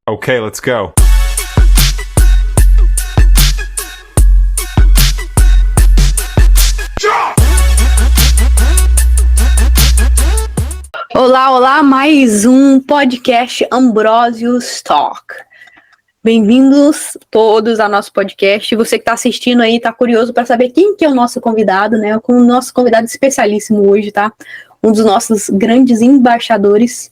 Okay, let's go. Olá, olá, mais um podcast Ambrosius Talk. Bem-vindos todos ao nosso podcast. Você que está assistindo aí, está curioso para saber quem que é o nosso convidado, né? O nosso convidado especialíssimo hoje, tá? Um dos nossos grandes embaixadores.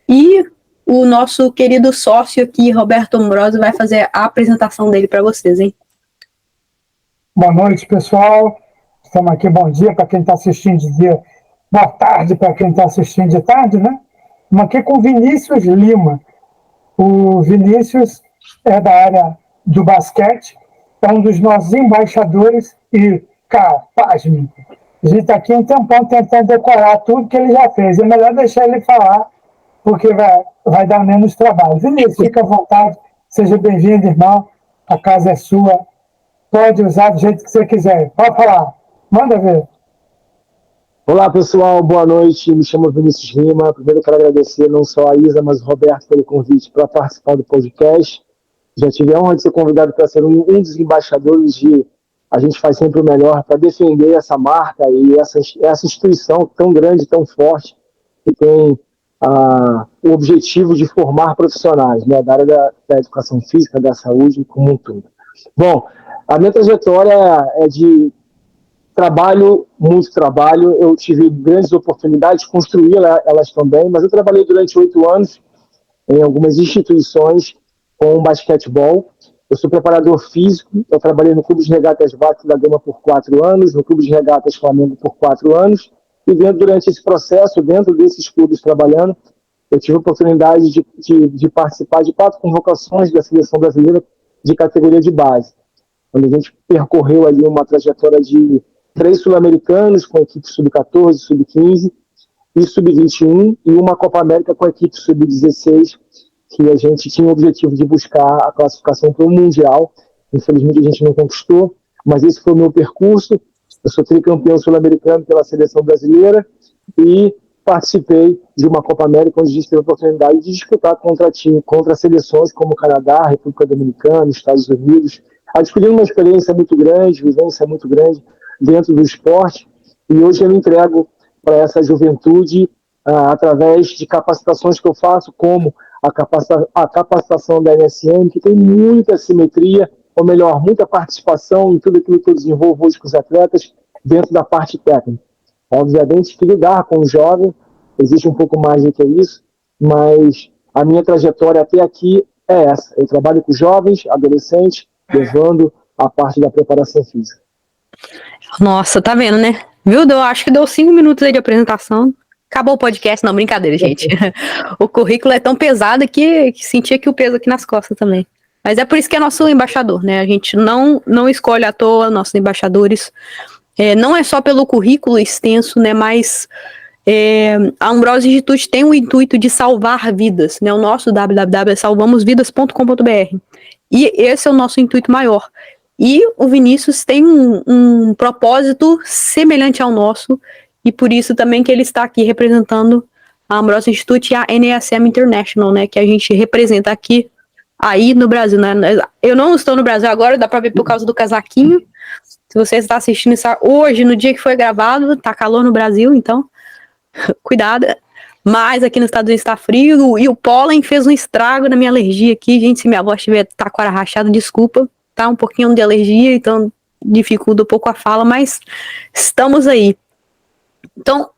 E o nosso querido sócio aqui, Roberto Ambrosio, vai fazer a apresentação dele para vocês, hein? Boa noite, pessoal. Estamos aqui, bom dia para quem está assistindo de dia, boa tarde para quem está assistindo de tarde, né? Estamos aqui com o Vinícius Lima. O Vinícius é da área do basquete, é um dos nossos embaixadores e, cara, pasme, a gente está aqui um tempão tentando decorar tudo que ele já fez. É melhor deixar ele falar, porque vai dar menos trabalho. Vinícius, fica à vontade, seja bem-vindo, irmão. A casa é sua. Pode usar do jeito que você quiser. Pode falar. Manda ver. Olá, pessoal. Boa noite. Me chamo Vinícius Lima. Primeiro, quero agradecer não só a Isa, mas o Roberto pelo convite para participar do podcast. Já tive a honra de ser convidado para ser um dos embaixadores de A Gente Faz Sempre o Melhor para defender essa marca e essa instituição tão grande, tão forte, que tem o objetivo de formar profissionais, né, da área da educação física, da saúde como um todo. Bom, a minha trajetória é de trabalho, muito trabalho. Eu tive grandes oportunidades de construir elas também, mas eu trabalhei durante 8 anos em algumas instituições com basquetebol. Eu sou preparador físico, eu trabalhei no Clube de Regatas Vasco da Gama por 4 anos, no Clube de Regatas Flamengo por 4 anos, e durante esse processo, dentro desses clubes trabalhando, eu tive a oportunidade de participar de 4 convocações da Seleção Brasileira de categoria de base, onde a gente percorreu ali uma trajetória de 3 sul-americanos com a equipe sub-14, sub-15 e sub-21, e uma Copa América com a equipe sub-16, que a gente tinha o objetivo de buscar a classificação para o Mundial. Infelizmente a gente não conquistou, mas esse foi o meu percurso. Eu sou tricampeão sul-americano pela seleção brasileira e participei de uma Copa América onde a gente teve a oportunidade de disputar contra seleções como Canadá, República Dominicana, Estados Unidos, adquirindo uma experiência muito grande, vivência muito grande dentro do esporte, e hoje eu me entrego para essa juventude através de capacitações que eu faço, como a capacitação da NSM, que tem muita simetria, ou melhor, muita participação em tudo aquilo que eu desenvolvo hoje com os atletas dentro da parte técnica. Obviamente que lidar com o jovem existe um pouco mais do que isso, mas a minha trajetória até aqui é essa. Eu trabalho com jovens, adolescentes, levando a parte da preparação física. Nossa, tá vendo, né? Viu? Eu acho que deu 5 minutos aí de apresentação. Acabou o podcast. Não, brincadeira, gente. O currículo é tão pesado que sentia que o peso aqui nas costas também. Mas é por isso que é nosso embaixador, né? A gente não escolhe à toa nossos embaixadores. Não é só pelo currículo extenso, né? Mas a Ambrosio Institute tem o intuito de salvar vidas, né? O nosso www é salvamosvidas.com.br. E esse é o nosso intuito maior. E o Vinícius tem um propósito semelhante ao nosso, e por isso também que ele está aqui representando a Ambrosio Institute e a NSM International, né, que a gente representa aqui, aí no Brasil, né. Eu não estou no Brasil agora, dá para ver por causa do casaquinho. Se você está assistindo isso hoje, no dia que foi gravado, tá calor no Brasil, então cuidado. Mas aqui nos Estados Unidos está frio, e o pólen fez um estrago na minha alergia aqui. Gente, se minha voz tiver taquara rachada, desculpa, tá um pouquinho de alergia, então dificulta um pouco a fala, mas estamos aí. Então,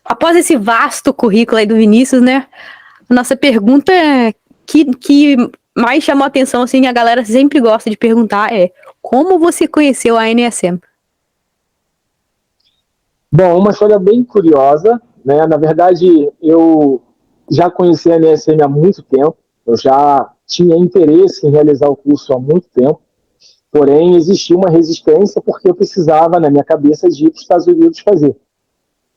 após esse vasto currículo aí do Vinícius, né, a nossa pergunta que mais chamou a atenção, assim, a galera sempre gosta de perguntar como você conheceu a NSM? Bom, uma história bem curiosa, né? Na verdade, eu já conheci a NSM há muito tempo, eu já tinha interesse em realizar o curso há muito tempo, porém existia uma resistência porque eu precisava, na minha cabeça, de ir para os Estados Unidos fazer.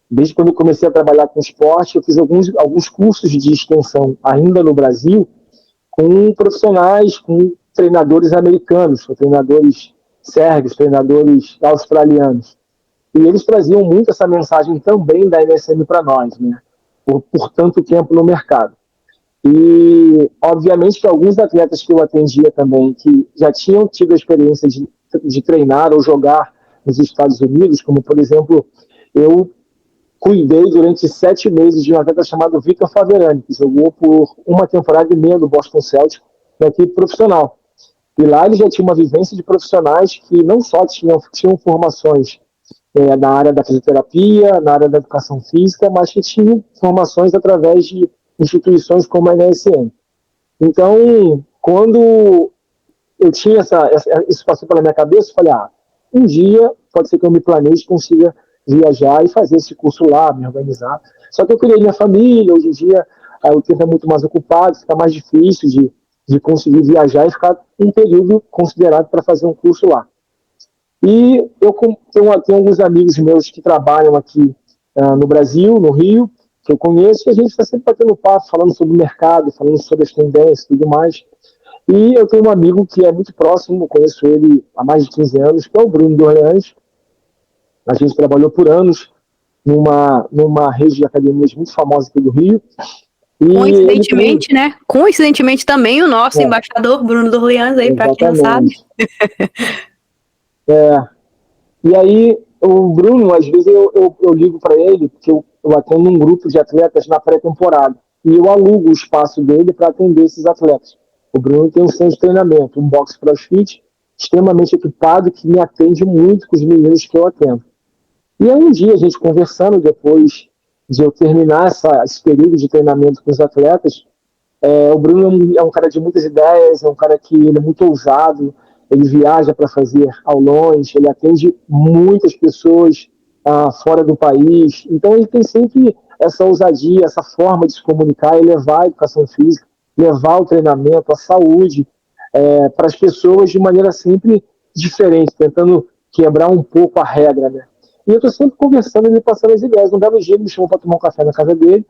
Desde quando eu comecei a trabalhar com esporte, eu fiz alguns cursos de extensão ainda no Brasil, com profissionais, com treinadores americanos, com treinadores sérvios, treinadores australianos. E eles traziam muito essa mensagem também da NSM para nós, né? Por tanto tempo no mercado. E, obviamente, que alguns atletas que eu atendia também, que já tinham tido a experiência de treinar ou jogar nos Estados Unidos, como, por exemplo, eu cuidei durante 7 meses de um atleta chamado Vitor Faverani, que jogou por uma temporada e meia no Boston Celtics, na equipe profissional. E lá ele já tinha uma vivência de profissionais que não só tinham formações na área da fisioterapia, na área da educação física, mas que tinham formações através de instituições como a NSM. Então, quando eu tinha isso passou pela minha cabeça, eu falei, um dia pode ser que eu me planeje, consiga viajar e fazer esse curso lá, me organizar. Só que eu criei minha família, hoje em dia o tempo é muito mais ocupado, fica mais difícil de conseguir viajar e ficar um período considerado para fazer um curso lá. E eu tenho alguns amigos meus que trabalham aqui no Brasil, no Rio, que eu conheço, e a gente está sempre batendo papo, falando sobre o mercado, falando sobre as tendências e tudo mais. E eu tenho um amigo que é muito próximo, conheço ele há mais de 15 anos, que é o Bruno Dorleans. A gente trabalhou por anos numa rede de academias muito famosa aqui do Rio. E coincidentemente, né? Coincidentemente também o nosso embaixador, Bruno Dorleans, aí, para quem não sabe. E aí, o Bruno, às vezes eu ligo para ele, porque eu atendo um grupo de atletas na pré-temporada. E eu alugo o espaço dele para atender esses atletas. O Bruno tem um centro de treinamento, um box crossfit, extremamente equipado, que me atende muito com os meninos que eu atendo. E aí um dia, a gente conversando, depois de eu terminar esse período de treinamento com os atletas, o Bruno é um cara de muitas ideias, é um cara que ele é muito ousado, ele viaja para fazer aulões, ele atende muitas pessoas fora do país. Então ele tem sempre essa ousadia, essa forma de se comunicar e levar a educação física, levar o treinamento, a saúde para as pessoas de maneira sempre diferente, tentando quebrar um pouco a regra, né? E eu estou sempre conversando e me passando as ideias. Um belo dia ele me chamou para tomar um café na casa dele,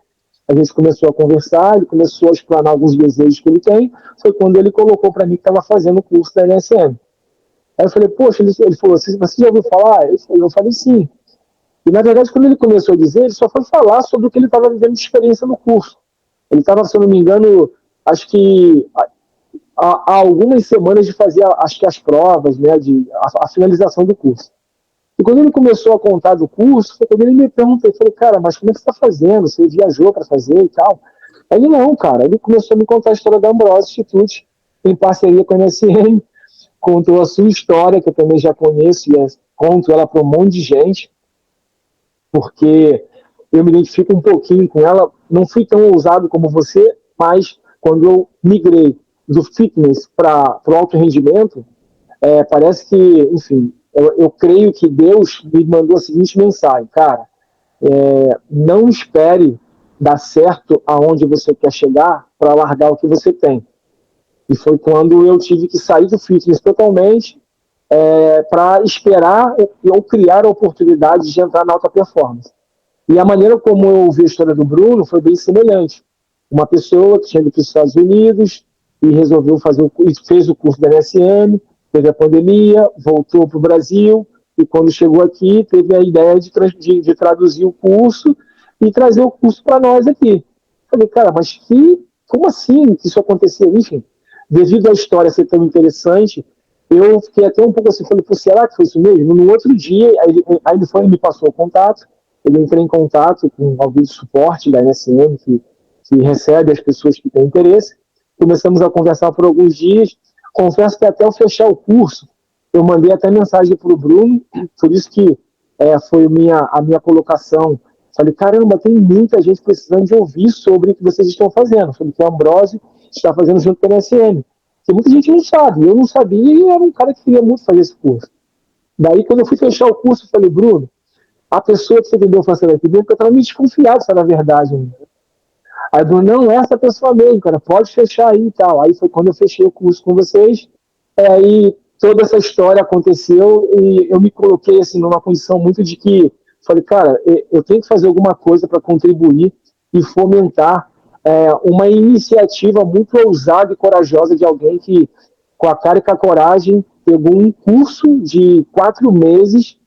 a gente começou a conversar, ele começou a explanar alguns desejos que ele tem, foi quando ele colocou para mim que estava fazendo o curso da NSM. Aí eu falei, poxa, ele falou, você já ouviu falar? Eu falei, sim. E na verdade, quando ele começou a dizer, ele só foi falar sobre o que ele estava vivendo de experiência no curso. Ele estava, se eu não me engano, acho que há algumas semanas de fazer, acho que as provas, né, a finalização do curso. E quando ele começou a contar do curso, foi quando ele me perguntou, eu falei, cara, mas como é que você está fazendo? Você viajou para fazer e tal? Aí ele, não, cara, ele começou a me contar a história da Ambrose Institute, em parceria com a NSM, contou a sua história, que eu também já conheço, e conto ela para um monte de gente, porque eu me identifico um pouquinho com ela, não fui tão ousado como você, mas quando eu migrei do fitness para o alto rendimento, parece que, enfim, eu creio que Deus me mandou a seguinte mensagem, cara, não espere dar certo aonde você quer chegar para largar o que você tem. E foi quando eu tive que sair do fitness totalmente para esperar ou criar a oportunidade de entrar na alta performance. E a maneira como eu ouvi a história do Bruno foi bem semelhante. Uma pessoa que tinha ido para os Estados Unidos e resolveu fez o curso da NSM, teve a pandemia, voltou para o Brasil, e quando chegou aqui, teve a ideia de traduzir o curso e trazer o curso para nós aqui. Falei, cara, mas como assim que isso aconteceu? Enfim, devido à história ser tão interessante, eu fiquei até um pouco assim, falei, será que foi isso mesmo? No outro dia, aí ele me passou o contato, ele entrei em contato com alguém de suporte da NSM, que recebe as pessoas que têm interesse, começamos a conversar por alguns dias. Confesso que até eu fechar o curso, eu mandei até mensagem para o Bruno, por isso que foi a minha colocação. Falei, caramba, tem muita gente precisando de ouvir sobre o que vocês estão fazendo, sobre o que a Ambrose está fazendo junto com a NSM. Porque muita gente não sabe, eu não sabia e era um cara que queria muito fazer esse curso. Daí, quando eu fui fechar o curso, eu falei, Bruno, a pessoa que você entendeu fazer aqui dentro, eu estava meio desconfiado se era verdade ainda. Aí o Bruno, não, essa pessoa mesmo, cara, pode fechar aí e tal. Aí foi quando eu fechei o curso com vocês, aí toda essa história aconteceu e eu me coloquei assim numa condição muito de que, falei, cara, eu tenho que fazer alguma coisa para contribuir e fomentar uma iniciativa muito ousada e corajosa de alguém que, com a cara e com a coragem, pegou um curso de 4 meses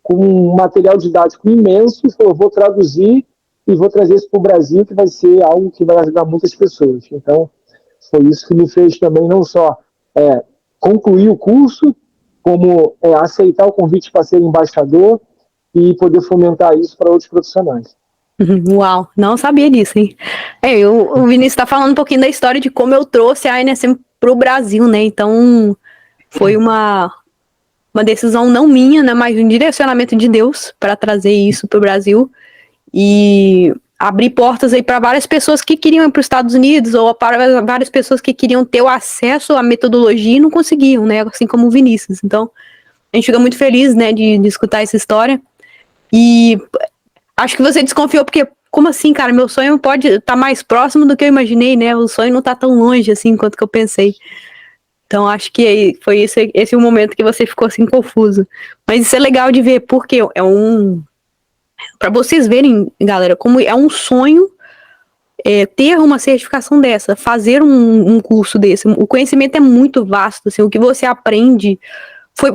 com um material didático imenso e falou, vou traduzir e vou trazer isso para o Brasil, que vai ser algo que vai ajudar muitas pessoas. Então, foi isso que me fez também não só concluir o curso, como aceitar o convite para ser embaixador e poder fomentar isso para outros profissionais. Uau, não sabia disso, hein? O Vinícius está falando um pouquinho da história de como eu trouxe a NSM para o Brasil, né? Então, foi uma decisão não minha, né? Mas um direcionamento de Deus para trazer isso para o Brasil e abrir portas aí para várias pessoas que queriam ir para os Estados Unidos ou para várias pessoas que queriam ter o acesso à metodologia e não conseguiam, né? Assim como o Vinícius. Então, a gente fica muito feliz, né, de escutar essa história. E acho que você desconfiou, porque, como assim, cara? Meu sonho pode estar mais próximo do que eu imaginei, né? O sonho não está tão longe, assim, quanto que eu pensei. Então, acho que foi esse o momento que você ficou, assim, confuso. Mas isso é legal de ver, porque para vocês verem, galera, como é um sonho ter uma certificação dessa, fazer um curso desse. O conhecimento é muito vasto, assim, o que você aprende.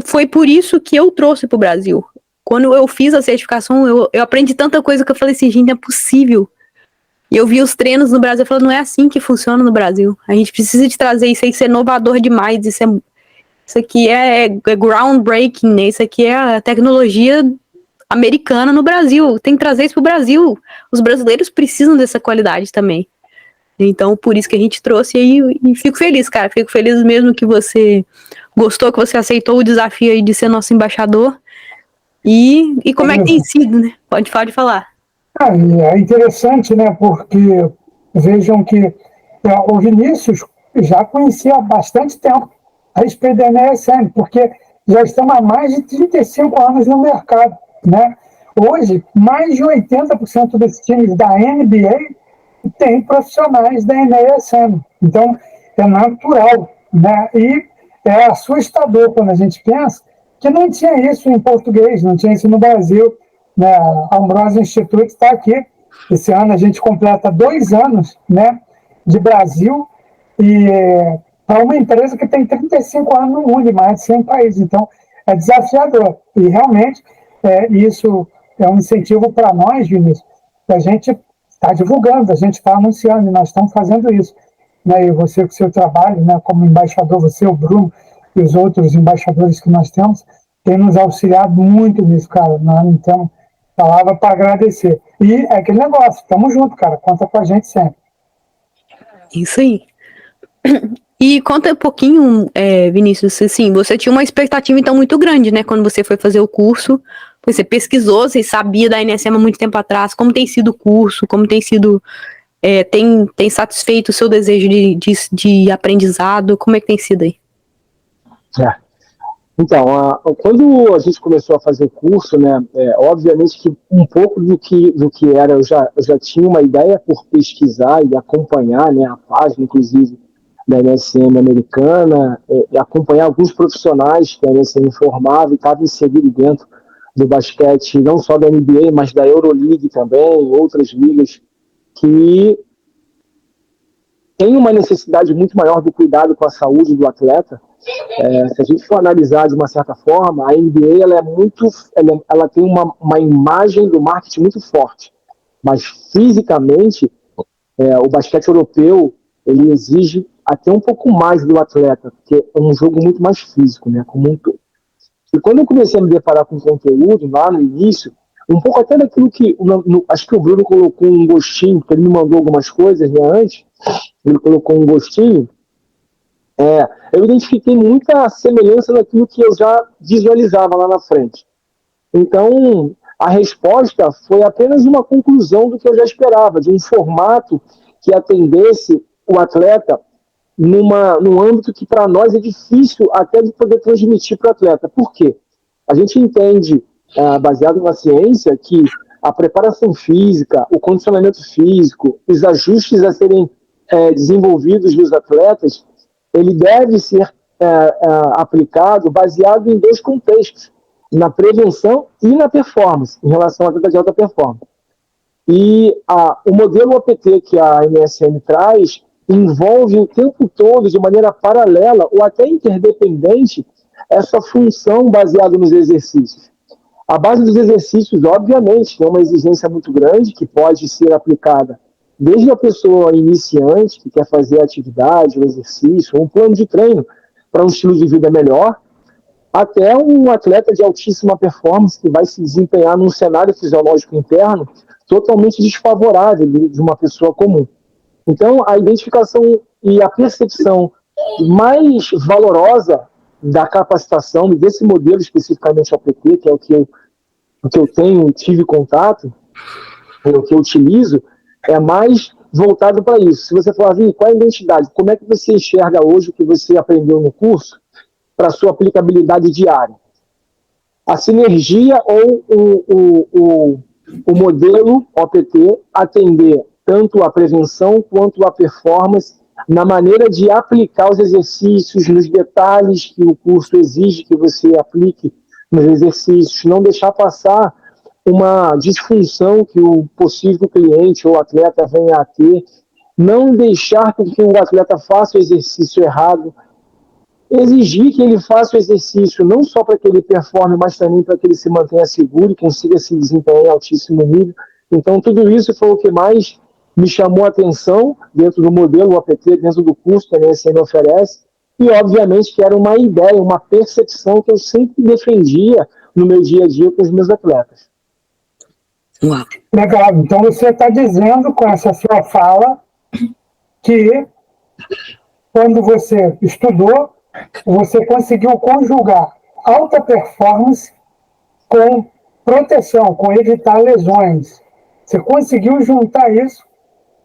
Foi por isso que eu trouxe para o Brasil. Quando eu fiz a certificação, eu aprendi tanta coisa que eu falei assim, gente, não é possível. E eu vi os treinos no Brasil, eu falei, não é assim que funciona no Brasil. A gente precisa de trazer isso aí, isso é inovador demais, isso aqui é groundbreaking, né? Isso aqui é a tecnologia americana no Brasil. Tem que trazer isso pro Brasil. Os brasileiros precisam dessa qualidade também. Então, por isso que a gente trouxe aí, e fico feliz, cara. Fico feliz mesmo que você gostou, que você aceitou o desafio aí de ser nosso embaixador. E como é que tem sido, né? Pode falar. É interessante, né? Porque vejam que o Vinícius já conhecia há bastante tempo a respeito da NSM, porque já estamos há mais de 35 anos no mercado, né? Hoje, mais de 80% dos times da NBA têm profissionais da NSM. Então, é natural, né? E é assustador quando a gente pensa que não tinha isso em português, não tinha isso no Brasil. Né? A Ambrose Institute está aqui. Esse ano a gente completa 2 anos, né, de Brasil, e é uma empresa que tem 35 anos no mundo, em mais de 100 países. Então, é desafiador. E realmente, isso é um incentivo para nós, Vinícius, que a gente está divulgando, a gente está anunciando, e nós estamos fazendo isso. Né? E você, com o seu trabalho, né, como embaixador, você, o Bruno, e os outros embaixadores que nós temos, tem nos auxiliado muito nisso, cara. Nós não temos palavra para agradecer. E é aquele negócio, tamo junto, cara. Conta com a gente sempre. Isso aí. E conta um pouquinho, Vinícius, assim, você tinha uma expectativa, então, muito grande, né? Quando você foi fazer o curso, você pesquisou, você sabia da NSM há muito tempo atrás, como tem sido o curso, como tem sido... tem satisfeito o seu desejo de aprendizado? Como é que tem sido aí? Então, quando a gente começou a fazer o curso, né, obviamente que um pouco do que era, eu já tinha uma ideia por pesquisar e acompanhar, né, a página, inclusive, da NSM americana, e acompanhar alguns profissionais que a NSM formava e estavam inseridos dentro do basquete, não só da NBA, mas da Euroleague também, outras ligas, que tem uma necessidade muito maior do cuidado com a saúde do atleta. Se a gente for analisar de uma certa forma, a NBA ela tem uma imagem do marketing muito forte, mas fisicamente o basquete europeu ele exige até um pouco mais do atleta, porque é um jogo muito mais físico, né, como um todo. E quando eu comecei a me deparar com conteúdo lá no início, um pouco até daquilo que acho que o Bruno colocou um gostinho, porque ele me mandou algumas coisas, né, antes, ele colocou um gostinho. Eu identifiquei muita semelhança naquilo que eu já visualizava lá na frente. Então, a resposta foi apenas uma conclusão do que eu já esperava, de um formato que atendesse o atleta num âmbito que para nós é difícil até de poder transmitir para o atleta. Por quê? A gente entende, baseado na ciência, que a preparação física, o condicionamento físico, os ajustes a serem desenvolvidos nos atletas, ele deve ser aplicado baseado em 2 contextos, na prevenção e na performance, em relação a atleta de alta performance. E o modelo OPT que a NSM traz envolve o tempo todo, de maneira paralela ou até interdependente, essa função baseada nos exercícios. A base dos exercícios, obviamente, tem uma exigência muito grande que pode ser aplicada desde a pessoa iniciante, que quer fazer a atividade, o exercício, um plano de treino para um estilo de vida melhor, até um atleta de altíssima performance que vai se desempenhar num cenário fisiológico interno totalmente desfavorável de uma pessoa comum. Então, a identificação e a percepção mais valorosa da capacitação, desse modelo especificamente OPT, que é o que eu tive contato, o que eu utilizo, é mais voltado para isso. Se você falar, qual é a identidade? Como é que você enxerga hoje o que você aprendeu no curso para a sua aplicabilidade diária? A sinergia ou o modelo OPT atender tanto a prevenção quanto a performance na maneira de aplicar os exercícios, nos detalhes que o curso exige que você aplique nos exercícios, não deixar passar uma disfunção que o possível cliente ou atleta venha a ter, não deixar com que o atleta faça o exercício errado, exigir que ele faça o exercício não só para que ele performe, mas também para que ele se mantenha seguro e consiga se desempenhar em altíssimo nível. Então, tudo isso foi o que mais me chamou a atenção dentro do modelo OPT, dentro do curso que a NSM oferece, e obviamente que era uma ideia, uma percepção que eu sempre defendia no meu dia a dia com os meus atletas. Uau. Legal, então você está dizendo com essa sua fala que quando você estudou, você conseguiu conjugar alta performance com proteção, com evitar lesões. Você conseguiu juntar isso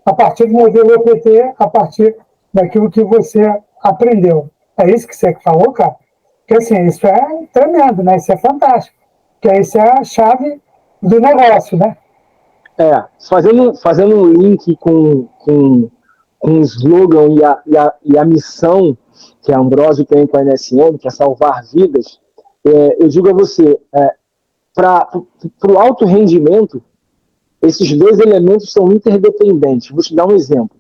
a partir do modelo OPT, a partir daquilo que você aprendeu. É isso que você falou, cara? Porque assim, isso é tremendo, né? Isso é fantástico. Porque isso é a chave do negócio, né? Fazendo um link com o slogan e a missão que a Ambrosio tem com a NSM, que é salvar vidas, eu digo a você, para o alto rendimento, esses dois elementos são interdependentes. Vou te dar um exemplo.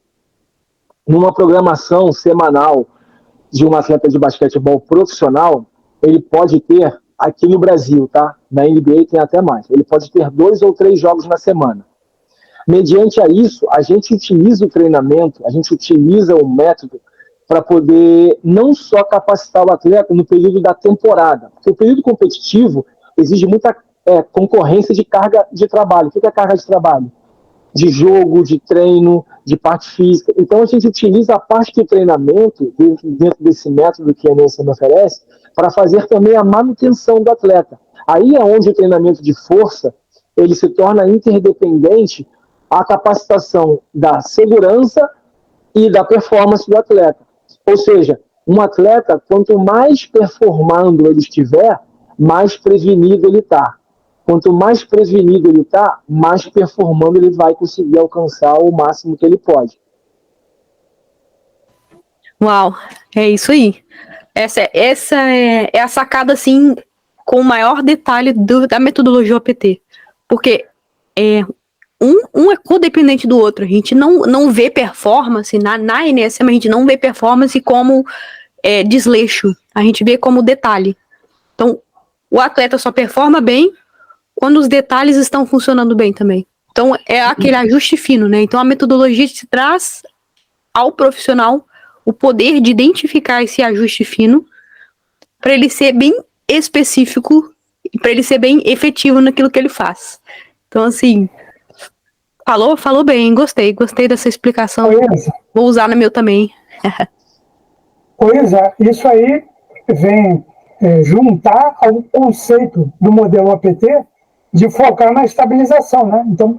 Numa programação semanal de um atleta de basquetebol profissional, ele pode ter, aqui no Brasil, tá? Na NBA tem até mais, ele pode ter 2 ou 3 jogos na semana. Mediante a isso, a gente utiliza o treinamento, a gente utiliza o método para poder não só capacitar o atleta no período da temporada, porque o período competitivo exige muita concorrência de carga de trabalho. O que é carga de trabalho? De jogo, de treino, de parte física. Então a gente utiliza a parte do treinamento, dentro desse método que a NSM oferece, para fazer também a manutenção do atleta. Aí é onde o treinamento de força ele se torna interdependente à capacitação da segurança e da performance do atleta. Ou seja, um atleta, quanto mais performando ele estiver, mais prevenido ele está. Quanto mais prevenido ele está, mais performando ele vai conseguir alcançar o máximo que ele pode. Uau, é isso aí. Essa é a sacada, assim, com o maior detalhe da metodologia OPT. Porque um é codependente do outro. A gente não vê performance, na NSM a gente não vê performance como desleixo. A gente vê como detalhe. Então, o atleta só performa bem quando os detalhes estão funcionando bem também. Então, é aquele ajuste fino, né? Então, a metodologia te traz ao profissional o poder de identificar esse ajuste fino para ele ser bem específico e para ele ser bem efetivo naquilo que ele faz. Então, assim, falou bem, gostei dessa explicação. Vou usar no meu também. Pois é, isso aí vem juntar ao conceito do modelo OPT de focar na estabilização, né? Então,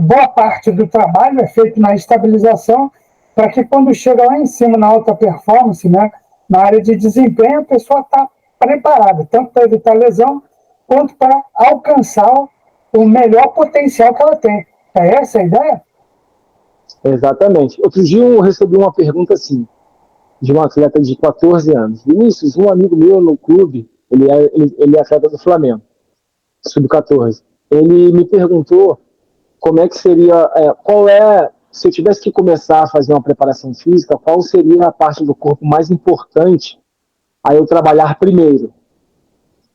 boa parte do trabalho é feito na estabilização para que quando chega lá em cima na alta performance, né, na área de desempenho, a pessoa está preparada, tanto para evitar lesão, quanto para alcançar o melhor potencial que ela tem. É essa a ideia? Exatamente. Outro dia eu recebi uma pergunta assim, de um atleta de 14 anos. Vinícius, um amigo meu no clube, ele é atleta do Flamengo, sub-14. Ele me perguntou como é que seria, se eu tivesse que começar a fazer uma preparação física, qual seria a parte do corpo mais importante a eu trabalhar primeiro?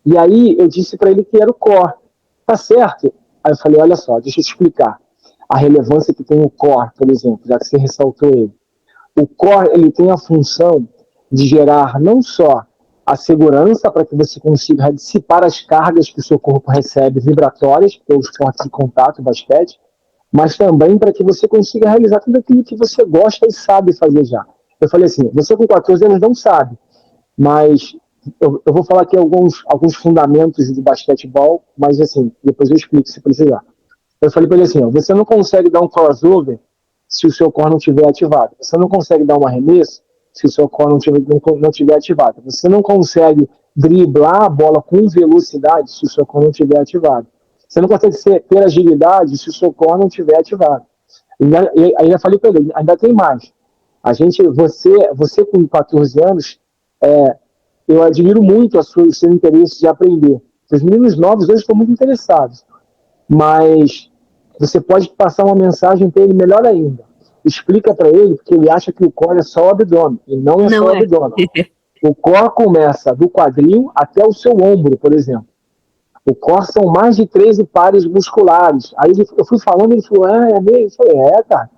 E aí eu disse para ele que era o core, tá certo. Aí eu falei, olha só, deixa eu te explicar a relevância que tem o core, por exemplo, já que você ressaltou ele. O core, ele tem a função de gerar não só a segurança para que você consiga dissipar as cargas que o seu corpo recebe vibratórias pelos esportes de contato, basquete, mas também para que você consiga realizar tudo aquilo que você gosta e sabe fazer já. Eu falei assim, você com 14 anos não sabe, mas eu vou falar aqui alguns fundamentos de basquetebol, mas assim, depois eu explico se precisar. Eu falei para ele assim, ó, você não consegue dar um crossover se o seu core não estiver ativado. Você não consegue dar um arremesso se o seu core não estiver ativado. Você não consegue driblar a bola com velocidade se o seu core não estiver ativado. Você não consegue ter agilidade se o seu core não estiver ativado. E aí eu falei para ele, ainda tem mais. Você com 14 anos, eu admiro muito o seu interesse de aprender. Os meninos novos hoje estão muito interessados. Mas você pode passar uma mensagem para ele melhor ainda. Explica para ele, porque ele acha que o core é só o abdômen, e não é só o abdômen. O core começa do quadril até o seu ombro, por exemplo. O core são mais de 13 pares musculares. Aí eu fui falando, ele falou, é mesmo? Eu falei, cara.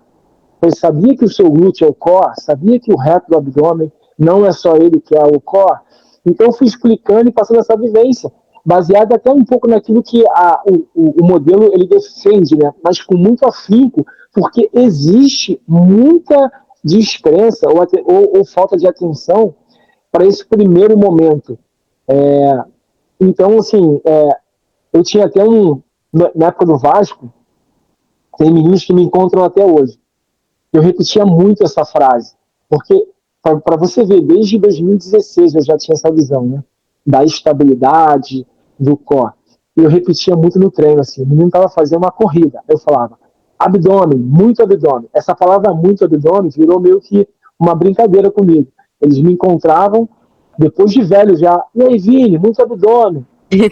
Eu sabia que o seu glúteo é o core, sabia que o reto do abdômen não é só ele que é o core. Então eu fui explicando e passando essa vivência, baseado até um pouco naquilo que o modelo ele defende, né? Mas com muito afinco, porque existe muita descrença ou falta de atenção para esse primeiro momento. Então, assim, eu tinha até na época do Vasco, tem meninos que me encontram até hoje. Eu repetia muito essa frase, porque, para você ver, desde 2016 eu já tinha essa visão, né? Da estabilidade, do core. E eu repetia muito no treino, assim, o menino estava fazendo uma corrida, eu falava, abdômen, muito abdômen. Essa palavra muito abdômen virou meio que uma brincadeira comigo. Eles me encontravam, depois de velho já, e aí, Vini, muito abdômen,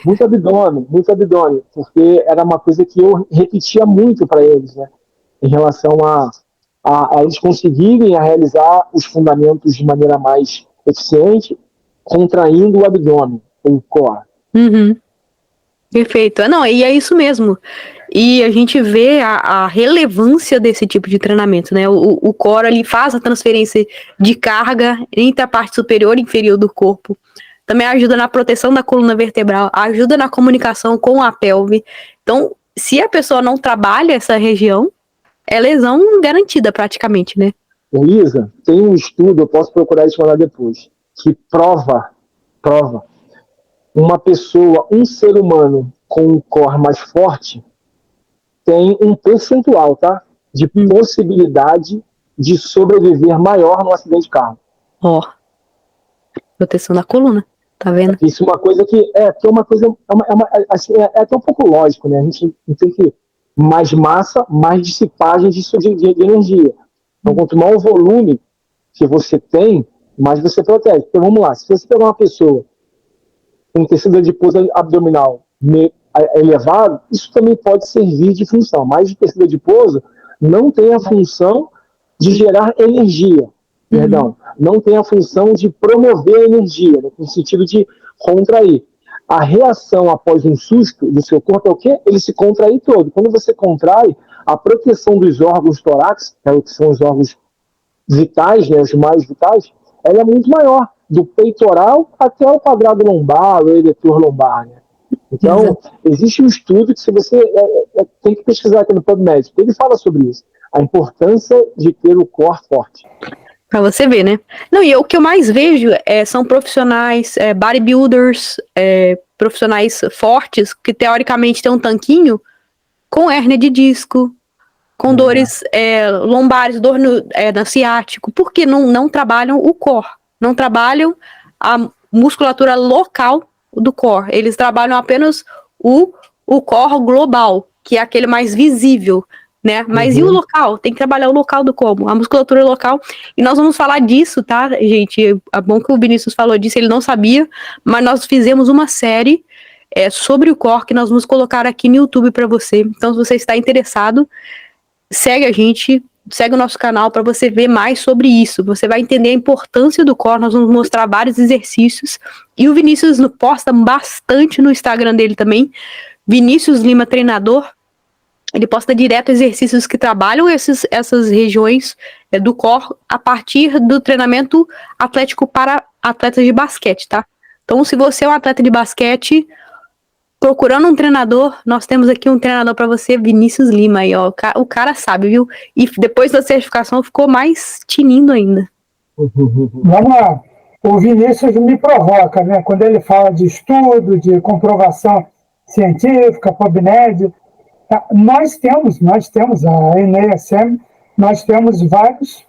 muito abdômen, porque era uma coisa que eu repetia muito para eles, né? Em relação a eles conseguirem realizar os fundamentos de maneira mais eficiente, contraindo o abdômen, o core. Uhum. Perfeito. Não, e é isso mesmo. E a gente vê a relevância desse tipo de treinamento, né? O core ali faz a transferência de carga entre a parte superior e inferior do corpo. Também ajuda na proteção da coluna vertebral, ajuda na comunicação com a pelve. Então, se a pessoa não trabalha essa região, é lesão garantida praticamente, né? Luísa, tem um estudo, eu posso procurar isso lá depois, que prova uma pessoa, um ser humano com um core mais forte tem um percentual, tá? De possibilidade de sobreviver maior no acidente de carro. Proteção da coluna, tá vendo? Isso é uma coisa que é uma coisa, assim, é até um pouco lógico, né? A gente tem que mais massa, mais dissipagem de energia. Então, quanto maior o volume que você tem, mais você protege. Então, vamos lá. Se você pegar uma pessoa com tecido adiposo abdominal elevado, isso também pode servir de função. Mas o tecido adiposo não tem a função de gerar energia. Perdão. Não tem a função de promover energia, né, no sentido de contrair. A reação após um susto do seu corpo é o quê? Ele se contrai todo. Quando você contrai, a proteção dos órgãos torácicos, que são os órgãos vitais, né, os mais vitais, ela é muito maior, do peitoral até o quadrado lombar, o eretor lombar. Né? Então, existe um estudo que se você tem que pesquisar aqui no PubMed, ele fala sobre isso, a importância de ter o core forte. Pra você ver, né? Não, e o que eu mais vejo são profissionais, bodybuilders, profissionais fortes, que teoricamente têm um tanquinho, com hérnia de disco, com dores lombares, dor no ciático, porque não trabalham o core, não trabalham a musculatura local do core, eles trabalham apenas o core global, que é aquele mais visível, né? Mas e o local? Tem que trabalhar o local do corpo, a musculatura local. E nós vamos falar disso, tá, gente? É bom que o Vinícius falou disso, ele não sabia, mas nós fizemos uma série sobre o core que nós vamos colocar aqui no YouTube para você. Então, se você está interessado, segue a gente, segue o nosso canal para você ver mais sobre isso. Você vai entender a importância do core, nós vamos mostrar vários exercícios. E o Vinícius posta bastante no Instagram dele também, Vinícius Lima, treinador, ele posta direto exercícios que trabalham essas regiões do core a partir do treinamento atlético para atletas de basquete, tá? Então, se você é um atleta de basquete, procurando um treinador, nós temos aqui um treinador para você, Vinícius Lima, aí, ó. O cara sabe, viu? E depois da certificação ficou mais tinindo ainda. Vamos lá. O Vinícius me provoca, né? Quando ele fala de estudo, de comprovação científica, PubMed, nós temos a NASM, nós temos vários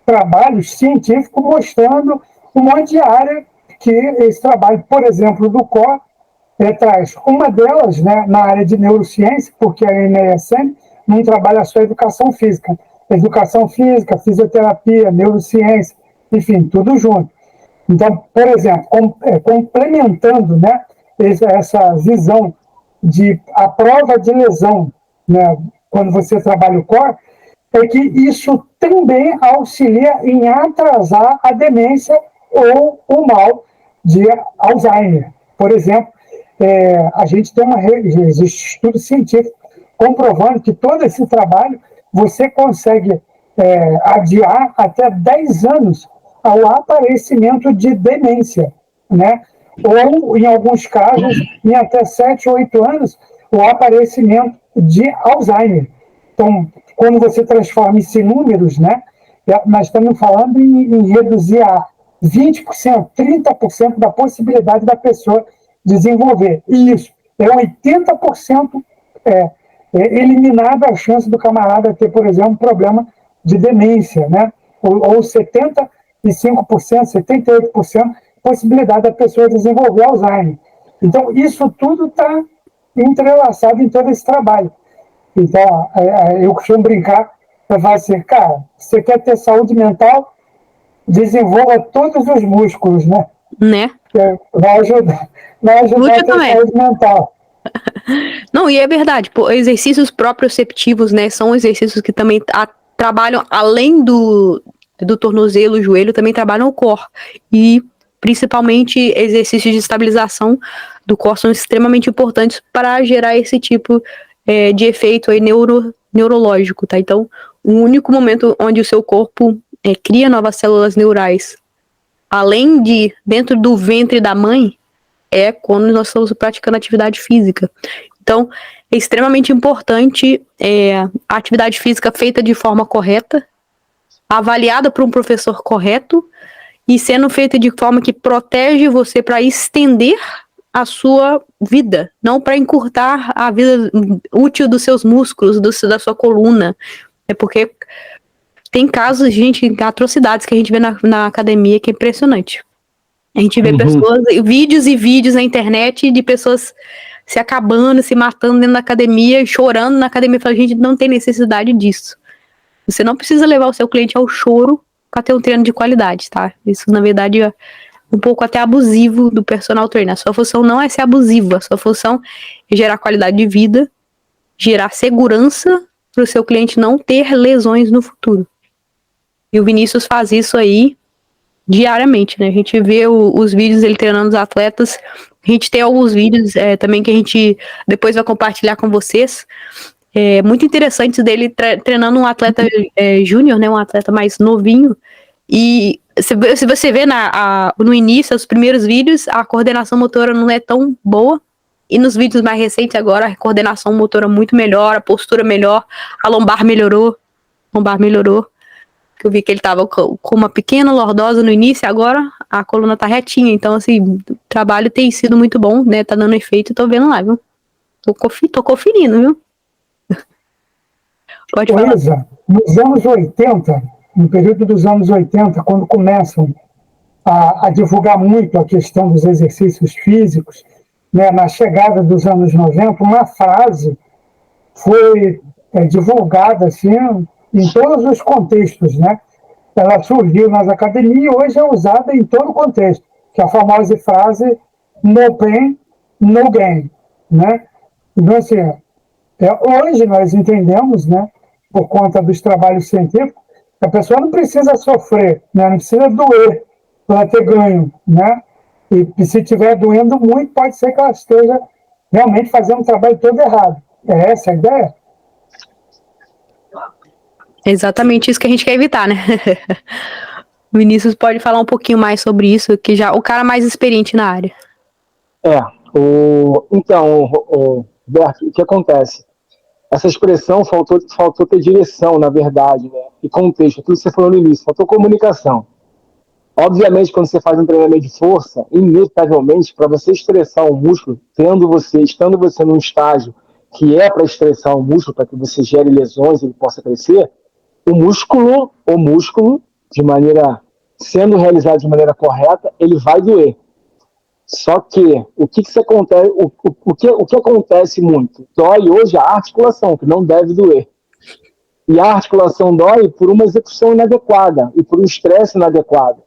trabalhos científicos mostrando um monte de área que esse trabalho, por exemplo, do COR, traz uma delas, né, na área de neurociência, porque a NASM não trabalha só educação física, fisioterapia, neurociência, enfim, tudo junto. Então, por exemplo, complementando, né, essa visão de a prova de lesão, né, quando você trabalha o core, é que isso também auxilia em atrasar a demência ou o mal de Alzheimer. Por exemplo, a gente tem existe estudo científico comprovando que todo esse trabalho você consegue adiar até 10 anos ao aparecimento de demência, né? Ou, em alguns casos, em até 7, 8 anos, o aparecimento de Alzheimer. Então, quando você transforma isso em números, né, nós estamos falando em reduzir a 20%, 30% da possibilidade da pessoa desenvolver. E isso é 80% eliminada a chance do camarada ter, por exemplo, um problema de demência, né? Ou 75%, 78% possibilidade da pessoa desenvolver Alzheimer. Então, isso tudo está entrelaçado em todo esse trabalho. Então, eu costumo brincar, eu falo assim, cara, você quer ter saúde mental, desenvolva todos os músculos, né? Né? Vai ajudar a ter saúde mental. Não, e é verdade, pô, exercícios proprioceptivos, né, são exercícios que também trabalham, além do tornozelo, joelho, também trabalham o core. E, principalmente, exercícios de estabilização do core são extremamente importantes para gerar esse tipo de efeito aí neurológico, tá? Então, o único momento onde o seu corpo cria novas células neurais, além de dentro do ventre da mãe, é quando nós estamos praticando atividade física. Então, é extremamente importante a atividade física feita de forma correta, avaliada por um professor correto e sendo feita de forma que protege você para estender a sua vida, não para encurtar a vida útil dos seus músculos, da sua coluna. É porque tem casos, gente, atrocidades que a gente vê na academia que é impressionante. A gente vê pessoas, vídeos e vídeos na internet de pessoas se acabando, se matando dentro da academia, chorando na academia. Fala, gente, não tem necessidade disso. Você não precisa levar o seu cliente ao choro para ter um treino de qualidade, tá? Isso, na verdade, é um pouco até abusivo do personal trainer. A sua função não é ser abusiva, a sua função é gerar qualidade de vida, gerar segurança para o seu cliente não ter lesões no futuro. E o Vinícius faz isso aí diariamente, né? A gente vê os vídeos dele treinando os atletas. A gente tem alguns vídeos também que a gente depois vai compartilhar com vocês. Muito interessantes dele treinando um atleta júnior, né? Um atleta mais novinho. E se você vê no início, os primeiros vídeos, a coordenação motora não é tão boa. E nos vídeos mais recentes agora, a coordenação motora muito melhor, a postura melhor, a lombar melhorou. Que eu vi que ele tava com uma pequena lordose no início, agora a coluna tá retinha. Então, assim, o trabalho tem sido muito bom, né? Tá dando efeito, tô vendo lá, viu? Tô conferindo, viu? Pode falar. Isa, nos anos 80, no período dos anos 80, quando começam a divulgar muito a questão dos exercícios físicos, né, na chegada dos anos 90, uma frase foi divulgada assim, em todos os contextos, né? Ela surgiu nas academias e hoje é usada em todo o contexto, que é a famosa frase no pain, no gain, né? Então, assim, hoje nós entendemos, né, por conta dos trabalhos científicos, a pessoa não precisa sofrer, né, não precisa doer para ter ganho, né? E se estiver doendo muito, pode ser que ela esteja realmente fazendo o trabalho todo errado. É essa a ideia? É exatamente isso que a gente quer evitar, né? O Vinícius pode falar um pouquinho mais sobre isso, que já o cara mais experiente na área. Então, Berto, o que acontece? Essa expressão faltou ter direção, na verdade, né? E contexto, tudo que você falou no início, faltou comunicação. Obviamente, quando você faz um treinamento de força, inevitavelmente, para você estressar o músculo, estando você num estágio que é para estressar o músculo, para que você gere lesões e ele possa crescer, o músculo, sendo realizado de maneira correta, ele vai doer. Só que o que acontece, o que acontece muito? Dói hoje a articulação, que não deve doer. E a articulação dói por uma execução inadequada e por um estresse inadequado,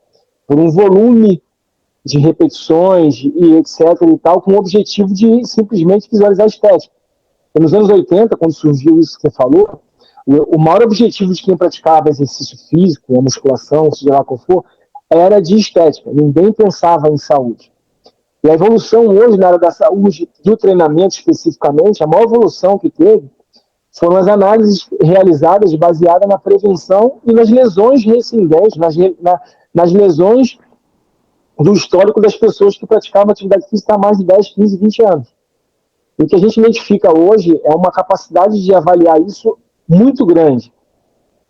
por um volume de repetições e etc. e tal, com o objetivo de simplesmente visualizar a estética. E nos anos 80, quando surgiu isso que você falou, o maior objetivo de quem praticava exercício físico, a musculação, seja lá qual for, era de estética. Ninguém pensava em saúde. E a evolução hoje na área da saúde, do treinamento especificamente, a maior evolução que teve foram as análises realizadas baseadas na prevenção e nas lesões reincidentes, nas lesões do histórico das pessoas que praticavam atividade física há mais de 10, 15, 20 anos. E o que a gente identifica hoje é uma capacidade de avaliar isso muito grande.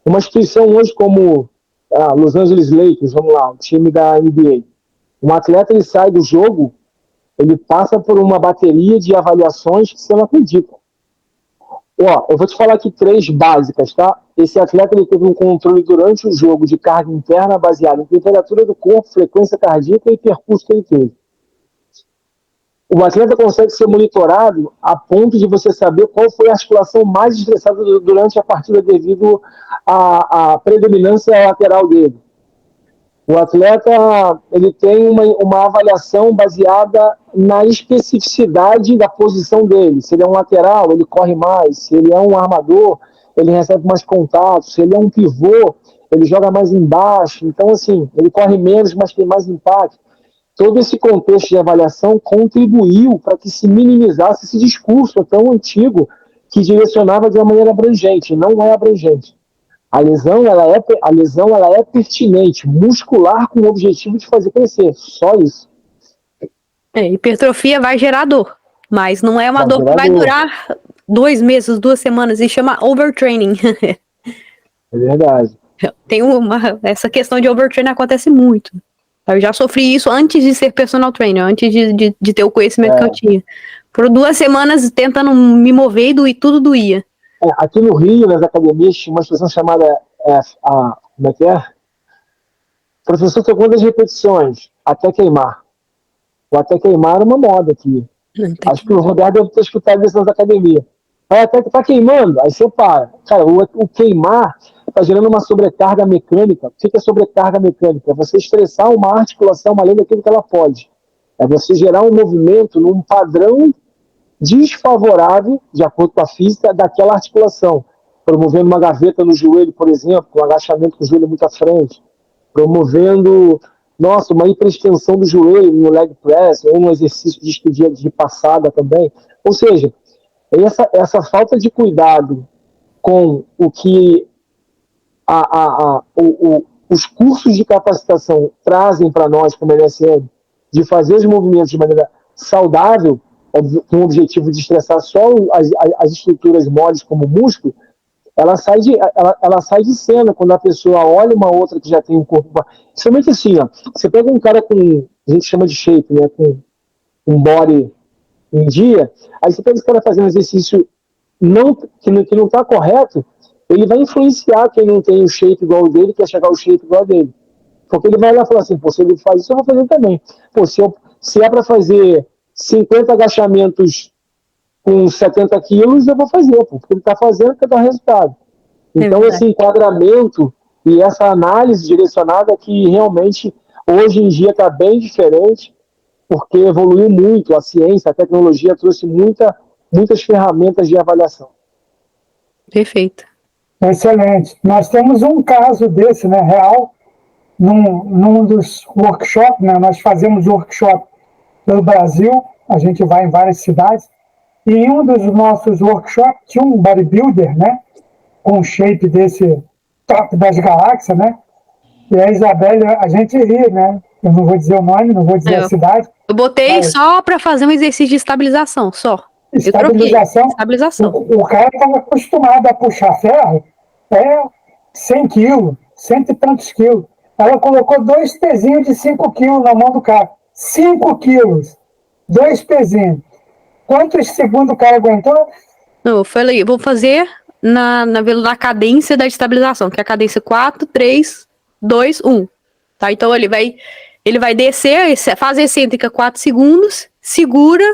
Uma instituição hoje como a Los Angeles Lakers, vamos lá, o time da NBA, um atleta ele sai do jogo, ele passa por uma bateria de avaliações que você não acredita. Eu vou te falar aqui 3 básicas, tá? Esse atleta ele teve um controle durante o jogo de carga interna baseado em temperatura do corpo, frequência cardíaca e percurso que ele teve. O atleta consegue ser monitorado a ponto de você saber qual foi a articulação mais estressada durante a partida devido à predominância lateral dele. O atleta ele tem uma avaliação baseada na especificidade da posição dele. Se ele é um lateral, ele corre mais. Se ele é um armador, ele recebe mais contatos. Se ele é um pivô, ele joga mais embaixo. Então, assim, ele corre menos, mas tem mais impacto. Todo esse contexto de avaliação contribuiu para que se minimizasse esse discurso tão antigo que direcionava de uma maneira abrangente. Não é abrangente. A lesão ela é pertinente, muscular com o objetivo de fazer crescer, só isso. Hipertrofia vai gerar dor, mas não é uma dor que vai durar 2 meses, 2 semanas, e chama overtraining. É verdade. Essa questão de overtraining acontece muito. Eu já sofri isso antes de ser personal trainer, antes de ter o conhecimento que eu tinha. Por 2 semanas tentando me mover e tudo doía. Aqui no Rio, nas academias, tinha uma expressão chamada como é que é? Professor, tem quantas repetições? Até queimar. O até queimar é uma moda aqui. Acho que o Roberto deve ter escutado isso nas academias. Até que tá queimando, aí você para. Cara, o queimar está gerando uma sobrecarga mecânica. O que é sobrecarga mecânica? É você estressar uma articulação além daquilo que ela pode. É você gerar um movimento num padrão desfavorável, de acordo com a física, daquela articulação. Promovendo uma gaveta no joelho, por exemplo, com um agachamento com o joelho muito à frente. Promovendo, uma hiperextensão do joelho no leg press, ou no exercício de passada também. Ou seja, essa falta de cuidado com o que os cursos de capacitação trazem para nós, como NSM, de fazer os movimentos de maneira saudável, com o objetivo de estressar só as estruturas moles como o músculo, ela sai de cena quando a pessoa olha uma outra que já tem um corpo. Principalmente assim, você pega um cara com, a gente chama de shape, né, com um body em dia, aí você pega esse cara fazendo um exercício que não está correto, ele vai influenciar quem não tem o shape igual o dele, quer chegar ao shape igual dele. Porque ele vai lá e falar assim, se ele faz isso, eu vou fazer também. Se é para fazer 50 agachamentos com 70 quilos, eu vou fazer, porque ele está fazendo para dar resultado. Então, esse enquadramento e essa análise direcionada que realmente, hoje em dia, está bem diferente, porque evoluiu muito a ciência, a tecnologia trouxe muitas ferramentas de avaliação. Perfeito. Excelente. Nós temos um caso desse, né, real, num dos workshops, né, nós fazemos workshop pelo Brasil, a gente vai em várias cidades, E em um dos nossos workshops tinha um bodybuilder, né? Com um shape desse top das galáxias, né? E a Isabelle, a gente ri, né? Eu não vou dizer o nome, não vou dizer a cidade. Eu botei só para fazer um exercício de estabilização, só. Estabilização. Estabilização. O cara estava acostumado a puxar ferro 100 quilos, cento e tantos quilos. Ela colocou 2 pezinhos de 5 quilos na mão do cara. 5 quilos. 2 pezinhos. Quantos segundos o cara aguentou? Eu falei, vou fazer na cadência da estabilização, que é a cadência 4, 3, 2, 1. Tá? Então ele vai descer, faz excêntrica 4 segundos, segura,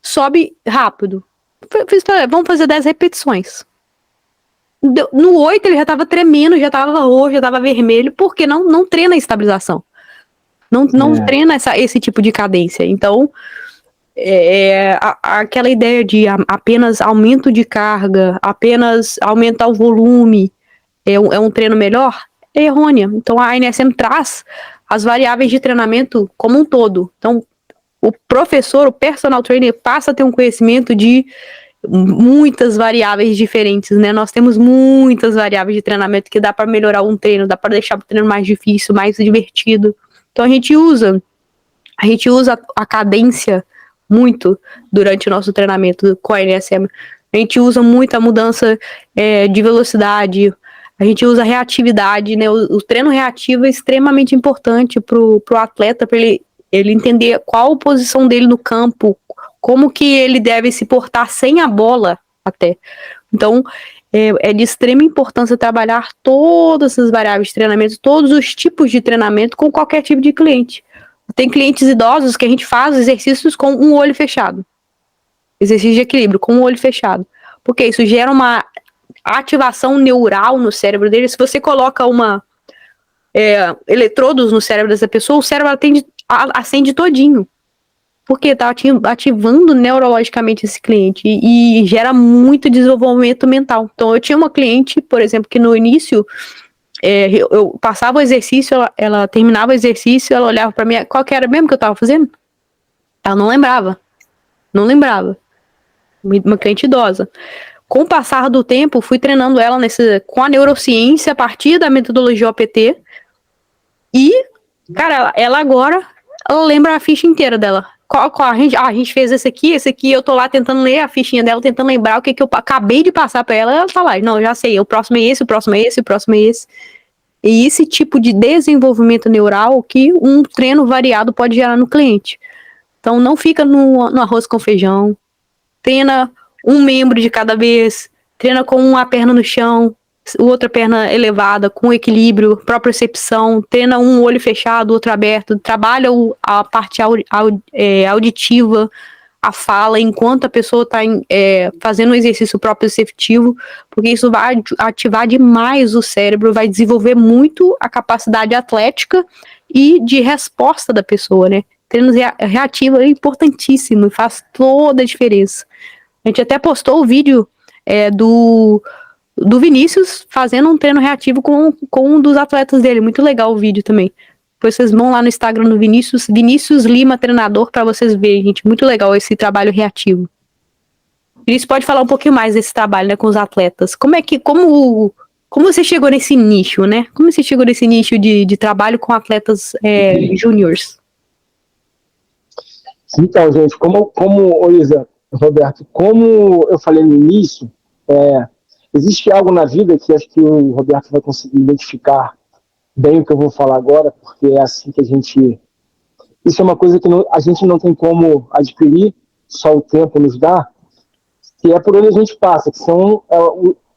sobe rápido. Vamos fazer 10 repetições. No 8 ele já estava tremendo, já estava roxo, já estava vermelho, porque não treina a estabilização. Não treina esse tipo de cadência. Então, aquela ideia de apenas aumento de carga, apenas aumentar o volume, é um treino melhor, é errônea. Então, a ANSM traz as variáveis de treinamento como um todo. Então, o professor, o personal trainer, passa a ter um conhecimento de muitas variáveis diferentes, né? Nós temos muitas variáveis de treinamento que dá para melhorar um treino, dá para deixar o treino mais difícil, mais divertido. Então a gente usa a cadência muito durante o nosso treinamento com a NSM. A gente usa muito a mudança de velocidade, a gente usa a reatividade, né? O treino reativo é extremamente importante pro atleta, para ele entender qual a posição dele no campo, como que ele deve se portar sem a bola até. Então, é de extrema importância trabalhar todas essas variáveis de treinamento, todos os tipos de treinamento com qualquer tipo de cliente. Tem clientes idosos que a gente faz exercícios com um olho fechado. Exercício de equilíbrio com um olho fechado. Porque isso gera uma ativação neural no cérebro dele. Se você coloca eletrodos no cérebro dessa pessoa, o cérebro acende todinho. Porque está ativando neurologicamente esse cliente e gera muito desenvolvimento mental. Então, eu tinha uma cliente, por exemplo, que no início, eu passava o exercício, ela terminava o exercício, ela olhava para mim, qual que era mesmo que eu estava fazendo? Ela não lembrava. Uma cliente idosa. Com o passar do tempo, fui treinando ela com a neurociência a partir da metodologia OPT. E, cara, ela agora lembra a ficha inteira dela. A gente fez esse aqui, eu tô lá tentando ler a fichinha dela, tentando lembrar o que eu acabei de passar pra ela tá lá, não, já sei, o próximo é esse, o próximo é esse, o próximo é esse. E esse tipo de desenvolvimento neural que um treino variado pode gerar no cliente. Então não fica no arroz com feijão, treina um membro de cada vez, treina com uma perna no chão, outra perna elevada, com equilíbrio, propriocepção, treina um olho fechado, outro aberto, trabalha a parte auditiva, a fala, enquanto a pessoa está fazendo um exercício proprioceptivo, porque isso vai ativar demais o cérebro, vai desenvolver muito a capacidade atlética e de resposta da pessoa, né? Treino reativo é importantíssimo, faz toda a diferença. A gente até postou o vídeo do Vinícius fazendo um treino reativo com um dos atletas dele. Muito legal o vídeo também. Depois vocês vão lá no Instagram do Vinícius Lima Treinador, para vocês verem, gente. Muito legal esse trabalho reativo. Vinícius pode falar um pouquinho mais desse trabalho, né, com os atletas. Como você chegou nesse nicho, né? Como você chegou nesse nicho de trabalho com atletas júniores? Então, gente, como Isa, Roberto, como eu falei no início, existe algo na vida que acho que o Roberto vai conseguir identificar bem o que eu vou falar agora, porque é assim que isso é uma coisa que a gente não tem como adquirir, só o tempo nos dá, que é por onde a gente passa, que são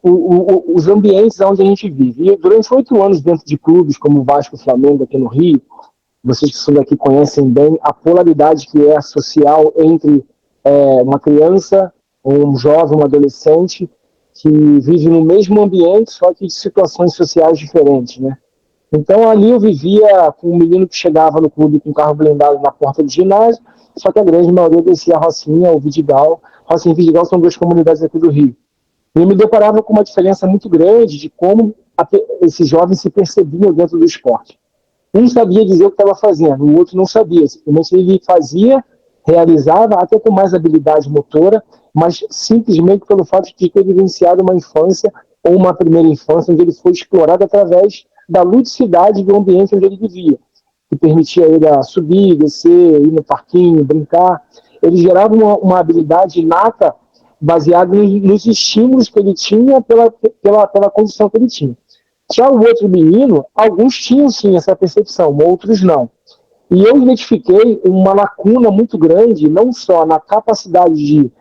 os ambientes onde a gente vive. E durante 8 anos dentro de clubes como o Vasco e o Flamengo aqui no Rio, vocês que são daqui conhecem bem a polaridade que é social entre uma criança, um jovem, um adolescente, que vive no mesmo ambiente, só que de situações sociais diferentes, né? Então ali eu vivia com um menino que chegava no clube com um carro blindado na porta do ginásio, só que a grande maioria descia a Rocinha, o Vidigal. Rocinha e Vidigal são 2 comunidades aqui do Rio. E eu me deparava com uma diferença muito grande de como esses jovens se percebiam dentro do esporte. Um sabia dizer o que estava fazendo, o outro não sabia. Simplesmente ele fazia, realizava até com mais habilidade motora, mas simplesmente pelo fato de ter vivenciado uma infância ou uma primeira infância onde ele foi explorado através da ludicidade do ambiente onde ele vivia, que permitia ele a subir, descer, ir no parquinho, brincar. Ele gerava uma habilidade inata baseada nos estímulos que ele tinha pela condição que ele tinha. Já o outro menino, alguns tinham sim essa percepção, outros não. E eu identifiquei uma lacuna muito grande, não só na capacidade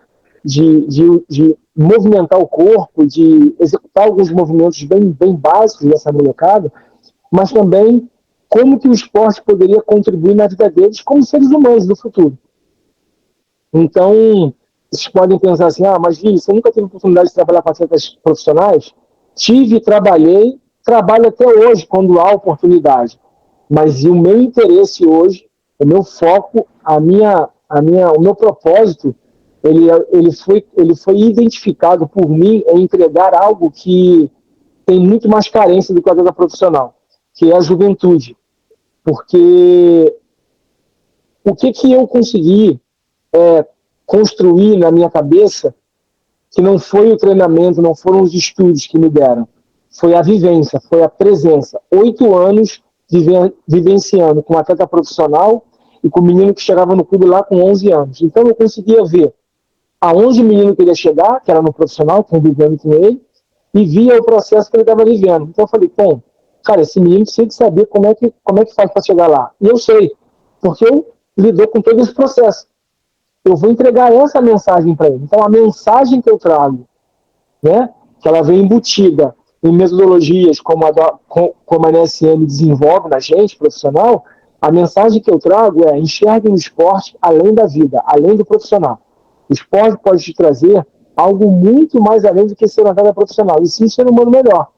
de movimentar o corpo, de executar alguns movimentos bem básicos dessa molecada, mas também como que o esporte poderia contribuir na vida deles como seres humanos do futuro. Então, vocês podem pensar assim, mas Vini, você nunca teve oportunidade de trabalhar com atletas profissionais? Tive, trabalhei, trabalho até hoje quando há oportunidade. Mas o meu interesse hoje, o meu foco, o meu propósito, ele foi identificado por mim em entregar algo que tem muito mais carência do que a atleta profissional, que é a juventude. Porque o que eu consegui construir na minha cabeça, que não foi o treinamento, não foram os estudos que me deram, foi a vivência, foi a presença. 8 anos vivenciando com um atleta profissional e com um menino que chegava no clube lá com 11 anos. Então eu conseguia ver aonde o menino queria chegar, que era no profissional, convivendo com ele, e via o processo que ele estava vivendo. Então eu falei, cara, esse menino precisa de saber como é que faz para chegar lá. E eu sei, porque eu lido com todo esse processo. Eu vou entregar essa mensagem para ele. Então a mensagem que eu trago, né, que ela vem embutida em metodologias como a NSM desenvolve na gente, profissional, a mensagem que eu trago é: enxergue no esporte além da vida, além do profissional. O esporte pode te trazer algo muito mais além do que ser um atleta profissional, e sim ser um humano melhor.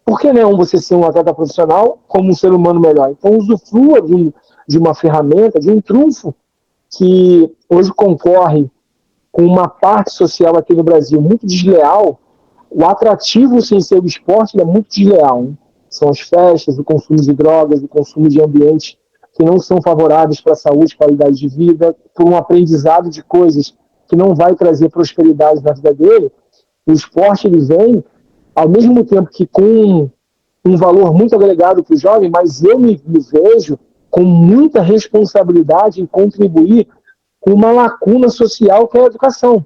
Por que não você ser um atleta profissional como um ser humano melhor? Então usufrua de uma ferramenta, de um trunfo que hoje concorre com uma parte social aqui no Brasil muito desleal. O atrativo sem ser o esporte é muito desleal, hein? São as festas, o consumo de drogas, o consumo de ambientes que não são favoráveis para a saúde e qualidade de vida, por um aprendizado de coisas que não vai trazer prosperidade na vida dele. O esporte ele vem, ao mesmo tempo que com um valor muito agregado para o jovem, mas eu me vejo com muita responsabilidade em contribuir com uma lacuna social que é a educação.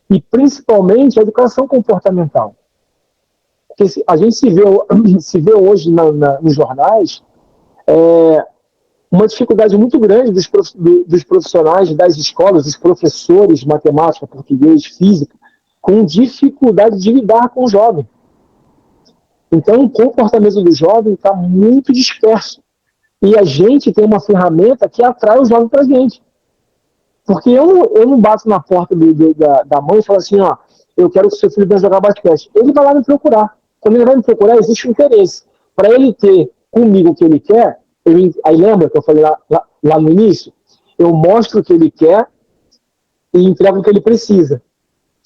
E principalmente a educação comportamental. Porque a gente se vê hoje nos jornais uma dificuldade muito grande dos profissionais das escolas, dos professores de matemática, português, física, com dificuldade de lidar com o jovem. Então o comportamento do jovem está muito disperso. E a gente tem uma ferramenta que atrai o jovem para a gente. Porque eu não bato na porta da mãe e falo assim, eu quero que o seu filho venha jogar basquete. Ele vai lá me procurar. Quando ele vai me procurar, existe um interesse. Para ele ter comigo o que ele quer, aí lembra que eu falei lá no início? Eu mostro o que ele quer e entrego o que ele precisa.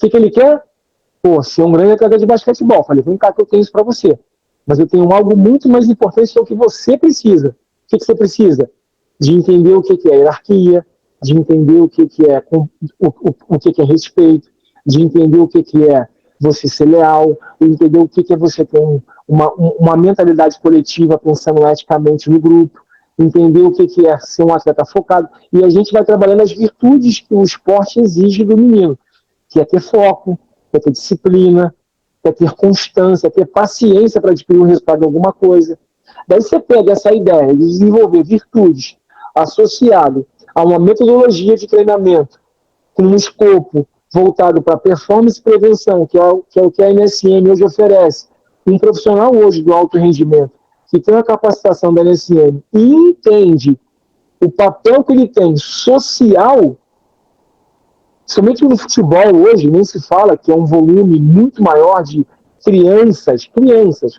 O que ele quer? Ser um grande atleta de basquetebol. Eu falei, vem cá que eu tenho isso para você. Mas eu tenho algo muito mais importante que é o que você precisa. O que você precisa? De entender o que é hierarquia, de entender o que é respeito, de entender o que é você ser leal, entender o que é você ter uma mentalidade coletiva pensando eticamente no grupo, entender o que é ser um atleta focado. E a gente vai trabalhando as virtudes que o esporte exige do menino, que é ter foco, que é ter disciplina, que é ter constância, que é ter paciência para adquirir o resultado de alguma coisa. Daí você pega essa ideia de desenvolver virtudes associado a uma metodologia de treinamento com um escopo voltado para performance e prevenção, que é o que a NSM hoje oferece. Um profissional hoje do alto rendimento que tem a capacitação da NSM e entende o papel que ele tem social, somente no futebol hoje, nem se fala que é um volume muito maior de crianças.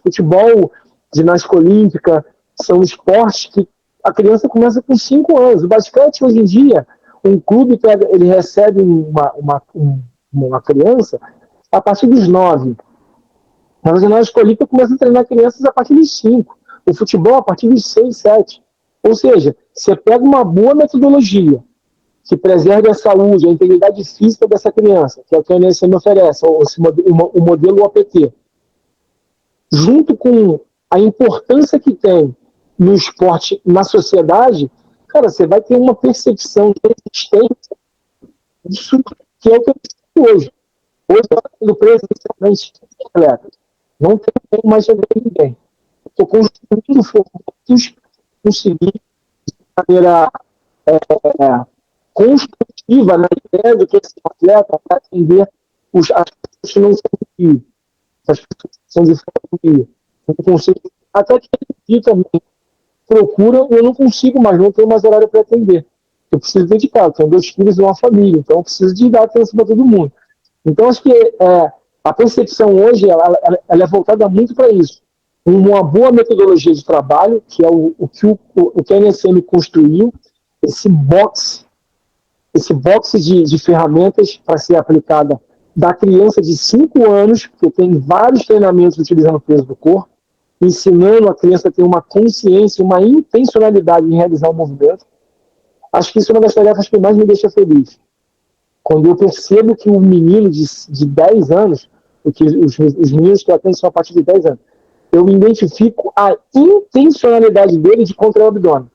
Futebol, ginástica olímpica, são esportes que a criança começa com 5 anos. O basquete, hoje em dia, um clube ele recebe uma criança a partir dos 9. A ginástica olímpica começa a treinar crianças a partir dos 5. O futebol a partir dos 6, 7. Ou seja, você pega uma boa metodologia que preserve a saúde, a integridade física dessa criança, que é o que a NSM oferece, o modelo OPT, junto com a importância que tem no esporte na sociedade, cara, você vai ter uma percepção de existência disso que é o que eu preciso hoje. Hoje eu estou sendo presencialmente atleta. Não tenho mais sobre ninguém. Estou construindo formatos, conseguir de maneira construtiva na ideia de que esse atleta vai atender as pessoas que não são de Rio, as pessoas que são de família. Eu não consigo, até que ele também procura, eu não consigo mais, não tenho mais horário para atender. Eu preciso dedicar, eu tenho 2 filhos e uma família, então eu preciso de dar atenção para todo mundo. Então, acho que a percepção hoje ela é voltada muito para isso. Uma boa metodologia de trabalho, que é o que a NSM construiu, esse box de ferramentas para ser aplicada da criança de 5 anos, que tem vários treinamentos utilizando o peso do corpo, ensinando a criança a ter uma consciência, uma intencionalidade em realizar o movimento. Acho que isso é uma das tarefas que mais me deixa feliz. Quando eu percebo que um menino de 10 anos, porque os meninos que eu atendo são a partir de 10 anos, eu identifico a intencionalidade dele de contrair o abdômen.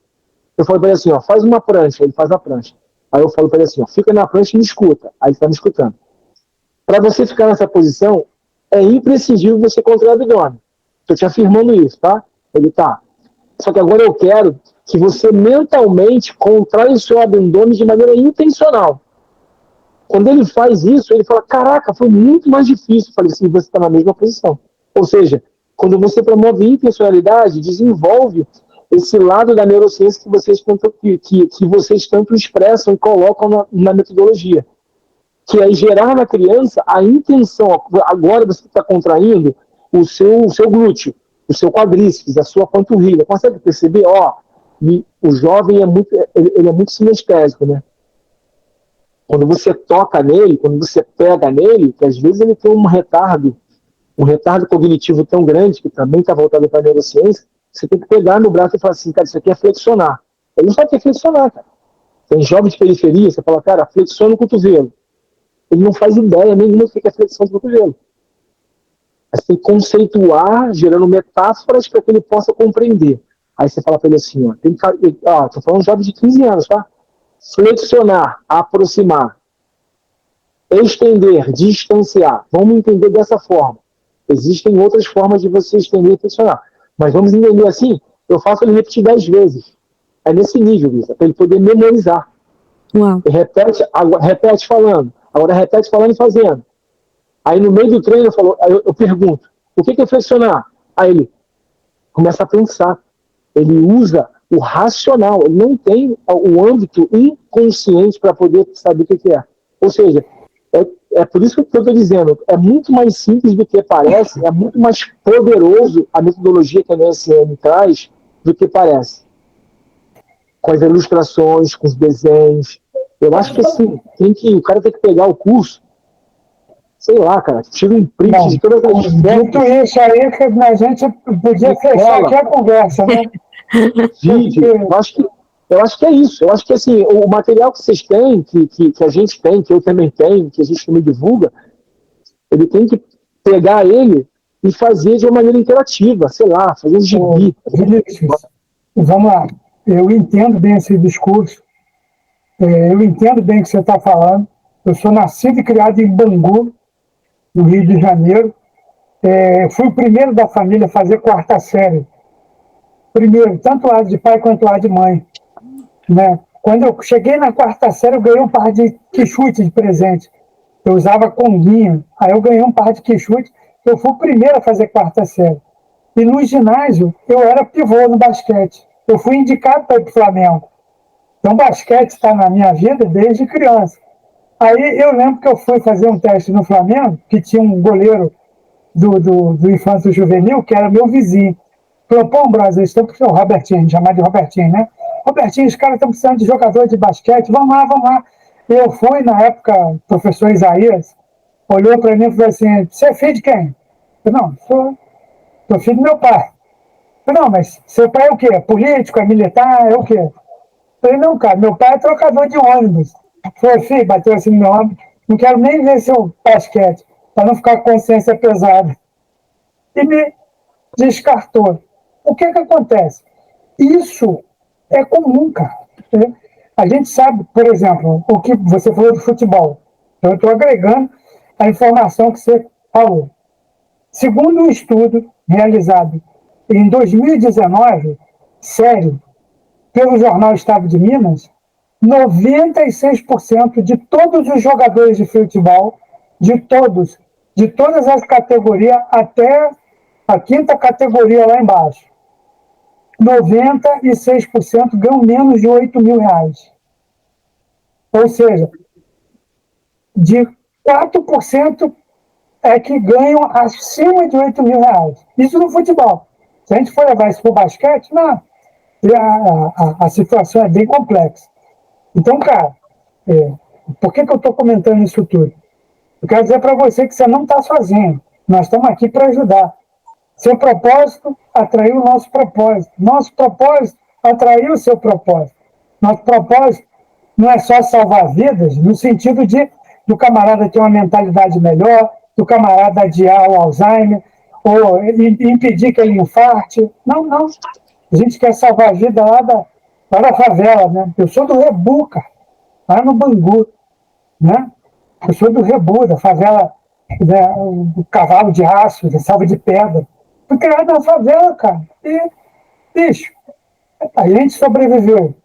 Eu falo para ele assim, ó, faz uma prancha, ele faz a prancha. Aí eu falo para ele assim, ó, fica na prancha e me escuta. Aí ele está me escutando. Para você ficar nessa posição, é imprescindível você contrair o abdômen. Estou te afirmando isso, tá? Ele tá. Só que agora eu quero que você mentalmente contraia o seu abdômen de maneira intencional. Quando ele faz isso, ele fala, caraca, foi muito mais difícil. Eu falei assim, você está na mesma posição. Ou seja, quando você promove intencionalidade, desenvolve esse lado da neurociência que vocês tanto expressam e colocam na metodologia. Que é gerar na criança a intenção. Agora você está contraindo o seu glúteo, o seu quadríceps, a sua panturrilha. Consegue perceber? O jovem ele é muito sinestésico, né? Quando você toca nele, quando você pega nele, que às vezes ele tem um retardo cognitivo tão grande, que também está voltado para a neurociência, você tem que pegar no braço e falar assim, cara, isso aqui é flexionar. Ele não sabe o que é flexionar, cara. Tem jovem de periferia, você fala, cara, flexiona o cotovelo. Ele não faz ideia nenhuma do que é flexão do cotovelo. Aí você tem que conceituar, gerando metáforas para que ele possa compreender. Aí você fala para ele assim, estou falando de jovem de 15 anos, tá? Flexionar, aproximar, estender, distanciar. Vamos entender dessa forma. Existem outras formas de você estender e flexionar. Mas vamos entender assim, eu faço ele repetir 10 vezes. É nesse nível, Lisa, para ele poder memorizar. Uau. Repete falando. Agora repete falando e fazendo. Aí no meio do treino eu pergunto, o que é flexionar? Aí ele começa a pensar. Ele usa o racional, ele não tem o âmbito inconsciente para poder saber o que é. Ou seja, é por isso que eu estou dizendo, é muito mais simples do que parece, é muito mais poderoso a metodologia que a NSM traz do que parece. Com as ilustrações, com os desenhos. Eu acho que assim, o cara tem que pegar o curso, sei lá, cara, tira um print de todas as dito isso aí, que a gente podia fechar aqui a conversa, né? Vídeo, eu acho que é isso. Eu acho que assim, o material que vocês têm, que a gente tem, que eu também tenho, que a gente também divulga, ele tem que pegar ele e fazer de uma maneira interativa, sei lá, fazer um gibi. Vamos lá. Eu entendo bem esse discurso. Eu entendo bem o que você está falando. Eu sou nascido e criado em Bangu, no Rio de Janeiro. Fui o primeiro da família a fazer 4ª série. Primeiro, tanto lado de pai quanto lado de mãe. Né? Quando eu cheguei na 4ª série, eu ganhei um par de quichute de presente. Eu usava conguinho. Aí eu ganhei um par de quichute. Eu fui o primeiro a fazer 4ª série. E no ginásio, eu era pivô no basquete. Eu fui indicado para ir para o Flamengo. Então, basquete está na minha vida desde criança. Aí eu lembro que eu fui fazer um teste no Flamengo, que tinha um goleiro do Infanto Juvenil, que era meu vizinho. Falou, pô, Brasil, eles estão precisando, o Robertinho, chamar de Robertinho, né? Robertinho, os caras estão precisando de jogador de basquete, vamos lá. E eu fui, na época, o professor Isaías olhou para mim e falou assim, você é filho de quem? Eu não, sou filho do meu pai. Eu não, mas seu pai é o quê? É político, é militar, é o quê? Falei, não, cara, meu pai é trocador de ônibus. Falei, filho, bateu assim no meu ombro, não quero nem ver seu basquete, para não ficar com consciência pesada. E me descartou. O que acontece? Isso é comum, cara. Né? A gente sabe, por exemplo, o que você falou de futebol. Eu estou agregando a informação que você falou. Segundo um estudo realizado em 2019, sério, pelo jornal Estado de Minas, 96% de todos os jogadores de futebol, de todas as categorias, até a quinta categoria lá embaixo, 96% ganham menos de R$ 8.000. Ou seja, de 4% é que ganham acima de R$ 8.000. Isso no futebol. Se a gente for levar isso para o basquete, não. A situação é bem complexa. Então, cara, por que eu estou comentando isso tudo? Eu quero dizer para você que você não está sozinho. Nós estamos aqui para ajudar. Seu propósito atraiu o nosso propósito. Nosso propósito atraiu o seu propósito. Nosso propósito não é só salvar vidas, no sentido do camarada ter uma mentalidade melhor, do camarada adiar o Alzheimer, ou impedir que ele infarte. Não, não. A gente quer salvar a vida lá da favela, né? Eu sou do Rebu, cara, lá no Bangu, né? Eu sou do Rebu, da favela, né, do Cavalo de Aço, da Selva de Pedra. Fui criado na favela, cara. E, bicho, a gente sobreviveu.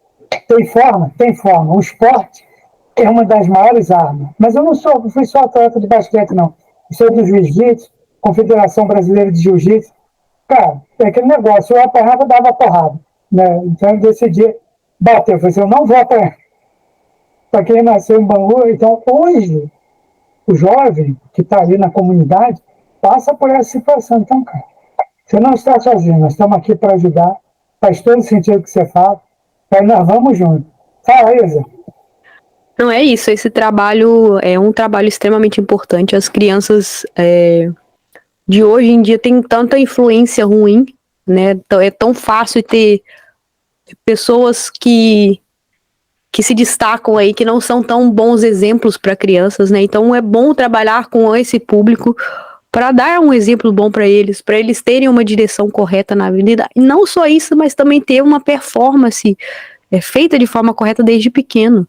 Tem forma? Tem forma. O esporte é uma das maiores armas. Mas eu não fui só atleta de basquete, não. Eu sou do Jiu-Jitsu, Confederação Brasileira de Jiu-Jitsu. Cara, é aquele negócio, eu apanhava, dava porrada. Né? Então eu decidi bater. Eu falei assim, eu não vou apanhar. Para quem nasceu em Bangu, então hoje, o jovem que está ali na comunidade passa por essa situação. Então, cara, você não está sozinho, nós estamos aqui para ajudar. Faz todo sentido o que você fala. Mas nós vamos juntos. Fala, Isa. Não é isso, esse trabalho é um trabalho extremamente importante. As crianças de hoje em dia têm tanta influência ruim, né? É tão fácil ter pessoas que se destacam aí, que não são tão bons exemplos para crianças, né? Então é bom trabalhar com esse público para dar um exemplo bom para eles terem uma direção correta na vida. E não só isso, mas também ter uma performance feita de forma correta desde pequeno.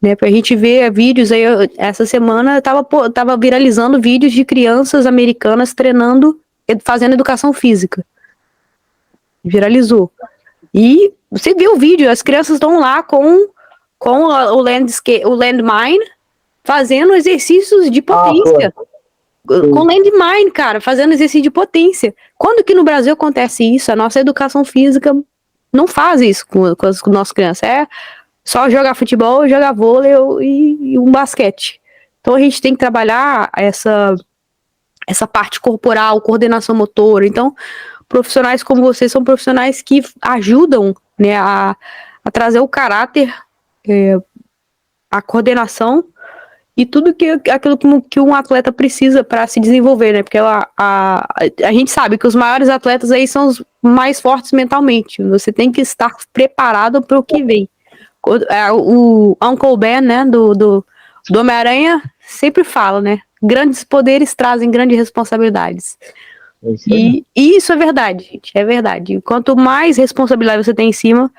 Né, pra gente ver vídeos aí, essa semana tava viralizando vídeos de crianças americanas treinando, fazendo educação física. Viralizou. E você viu o vídeo, as crianças estão lá com o landmine fazendo exercícios de potência. Com landmine, cara, fazendo exercício de potência. Quando que no Brasil acontece isso? A nossa educação física não faz isso com as nossas crianças. É só jogar futebol, jogar vôlei e um basquete. Então a gente tem que trabalhar essa parte corporal, coordenação motora. Então, profissionais como vocês são profissionais que ajudam, né, a trazer o caráter, a coordenação e tudo aquilo que um atleta precisa para se desenvolver, né? Porque a gente sabe que os maiores atletas aí são os mais fortes mentalmente. Você tem que estar preparado para o que vem. O Uncle Ben, né, do Homem-Aranha, sempre fala, né? Grandes poderes trazem grandes responsabilidades. E isso é verdade, gente, é verdade. Quanto mais responsabilidade você tem em cima,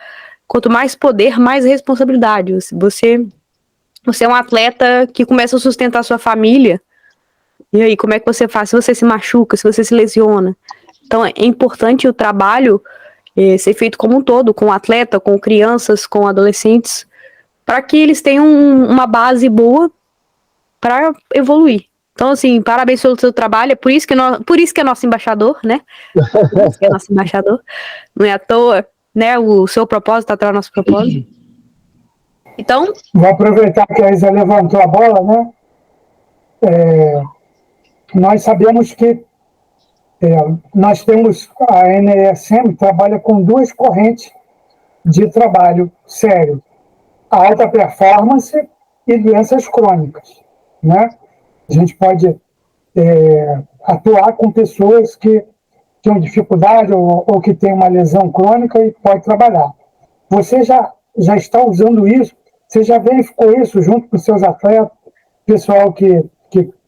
quanto mais poder, mais responsabilidade. Você é um atleta que começa a sustentar sua família. E aí, como é que você faz? Se você se machuca, se você se lesiona. Então, é importante o trabalho ser feito como um todo, com o atleta, com crianças, com adolescentes, para que eles tenham uma base boa para evoluir. Então, assim, parabéns pelo seu trabalho, por isso que é nosso embaixador, né? Por isso que é nosso embaixador. Não é à toa, né? O seu propósito atrás do nosso propósito. Então... Vou aproveitar que a Isa levantou a bola, né? Nós sabemos que nós temos, a NESM trabalha com duas correntes de trabalho sério. A alta performance e doenças crônicas, né? A gente pode atuar com pessoas que têm dificuldade ou que têm uma lesão crônica e pode trabalhar. Você já já está usando isso? Você já verificou isso junto com os seus atletas, pessoal que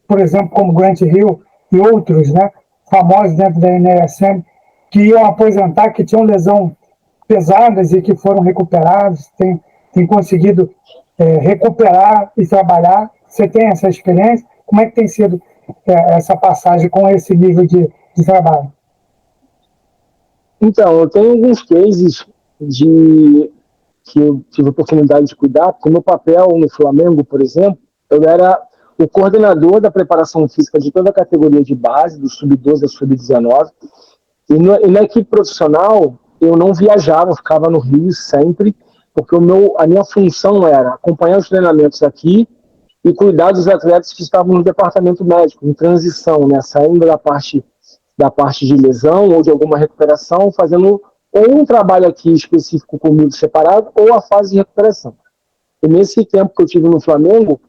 por exemplo, como Grant Hill e outros, né, famosos dentro da NASM, que iam aposentar, que tinham lesão pesadas e que foram recuperados, tem conseguido recuperar e trabalhar? Você tem essa experiência? Como é que tem sido essa passagem com esse nível de trabalho? Então, eu tenho alguns cases que eu tive a oportunidade de cuidar, porque o meu papel no Flamengo, por exemplo, eu era o coordenador da preparação física de toda a categoria de base, do sub-12 ao sub-19, e na equipe profissional eu não viajava, eu ficava no Rio sempre, porque a minha função era acompanhar os treinamentos aqui e cuidar dos atletas que estavam no departamento médico, em transição, né, saindo da parte de lesão ou de alguma recuperação, fazendo ou um trabalho aqui específico comigo separado, ou a fase de recuperação. E nesse tempo que eu tive no Flamengo,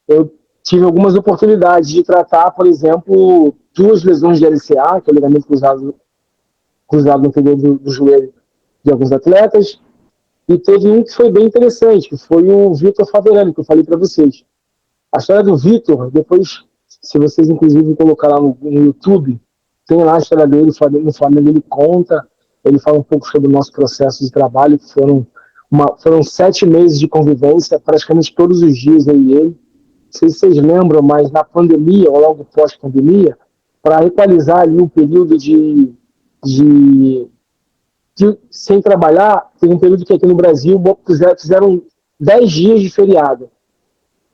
eu tive algumas oportunidades de tratar, por exemplo, 2 lesões de LCA, que é o ligamento cruzado no interior do joelho de alguns atletas, e teve um que foi bem interessante, que foi o Vitor Faverani, que eu falei para vocês. A história do Vitor, depois, se vocês inclusive colocar lá no YouTube, tem lá a história dele, no Flamengo ele conta, ele fala um pouco sobre o nosso processo de trabalho, que foram 7 meses de convivência, praticamente todos os dias eu e ele. Não sei se vocês lembram, mas na pandemia, ou logo pós-pandemia, para equalizar ali um período de sem trabalhar, tem um período que aqui no Brasil fizeram 10 dias de feriado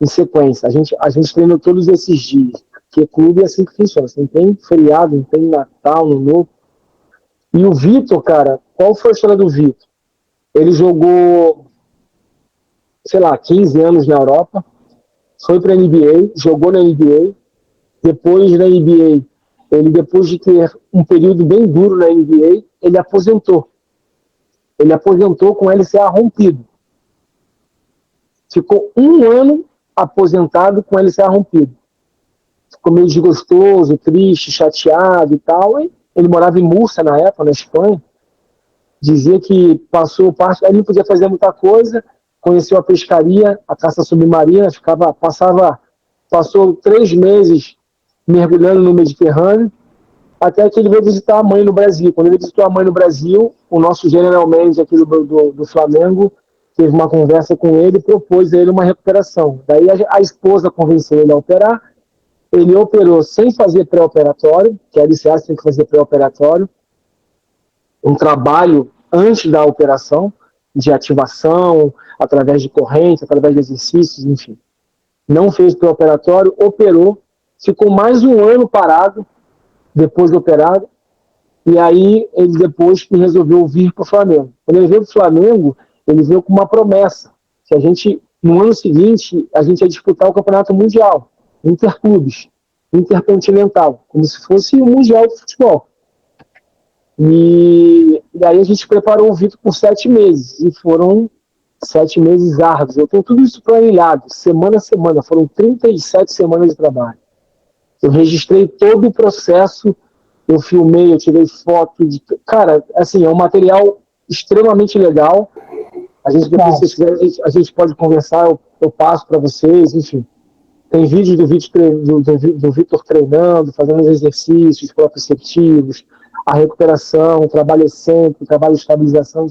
em sequência. A gente treinou todos esses dias, porque clube é assim que funciona. Não tem feriado, não tem Natal, no Novo. E o Vitor, cara, qual foi a história do Vitor? Ele jogou, sei lá, 15 anos na Europa, foi para a NBA, jogou na NBA, depois da NBA, depois de ter um período bem duro na NBA, ele aposentou. Ele aposentou com LCA rompido. Ficou 1 ano aposentado com LCA rompido. Ficou meio desgostoso, triste, chateado e tal. E ele morava em Murcia na época, na Espanha. Dizia que passou parte... Ele não podia fazer muita coisa. Conheceu a pescaria, a caça submarina. Passou 3 meses mergulhando no Mediterrâneo, até que ele veio visitar a mãe no Brasil. Quando ele visitou a mãe no Brasil, o nosso general manager aqui do Flamengo teve uma conversa com ele e propôs a ele uma recuperação. Daí a esposa convenceu ele a operar. Ele operou sem fazer pré-operatório, que a LCA tem que fazer pré-operatório, um trabalho antes da operação, de ativação, através de corrente, através de exercícios, enfim. Não fez pré-operatório, operou, ficou mais 1 ano parado, depois de operado, e aí ele depois que resolveu vir para o Flamengo. Quando ele veio para o Flamengo, ele veio com uma promessa, que a gente, no ano seguinte, a gente ia disputar o Campeonato Mundial, interclubes, intercontinental, como se fosse o Mundial de Futebol. E aí a gente preparou o Vitor por 7 meses, e foram 7 meses árduos. Eu tenho tudo isso planilhado, semana a semana, foram 37 semanas de trabalho. Eu registrei todo o processo, eu filmei, eu tirei foto. Cara, assim, é um material extremamente legal. A gente, depois, se vocês quiserem, a gente pode conversar, eu passo para vocês, enfim. Tem vídeo do Vitor treinando, fazendo os exercícios proprioceptivos, a recuperação, o trabalho excêntrico, o trabalho de estabilização.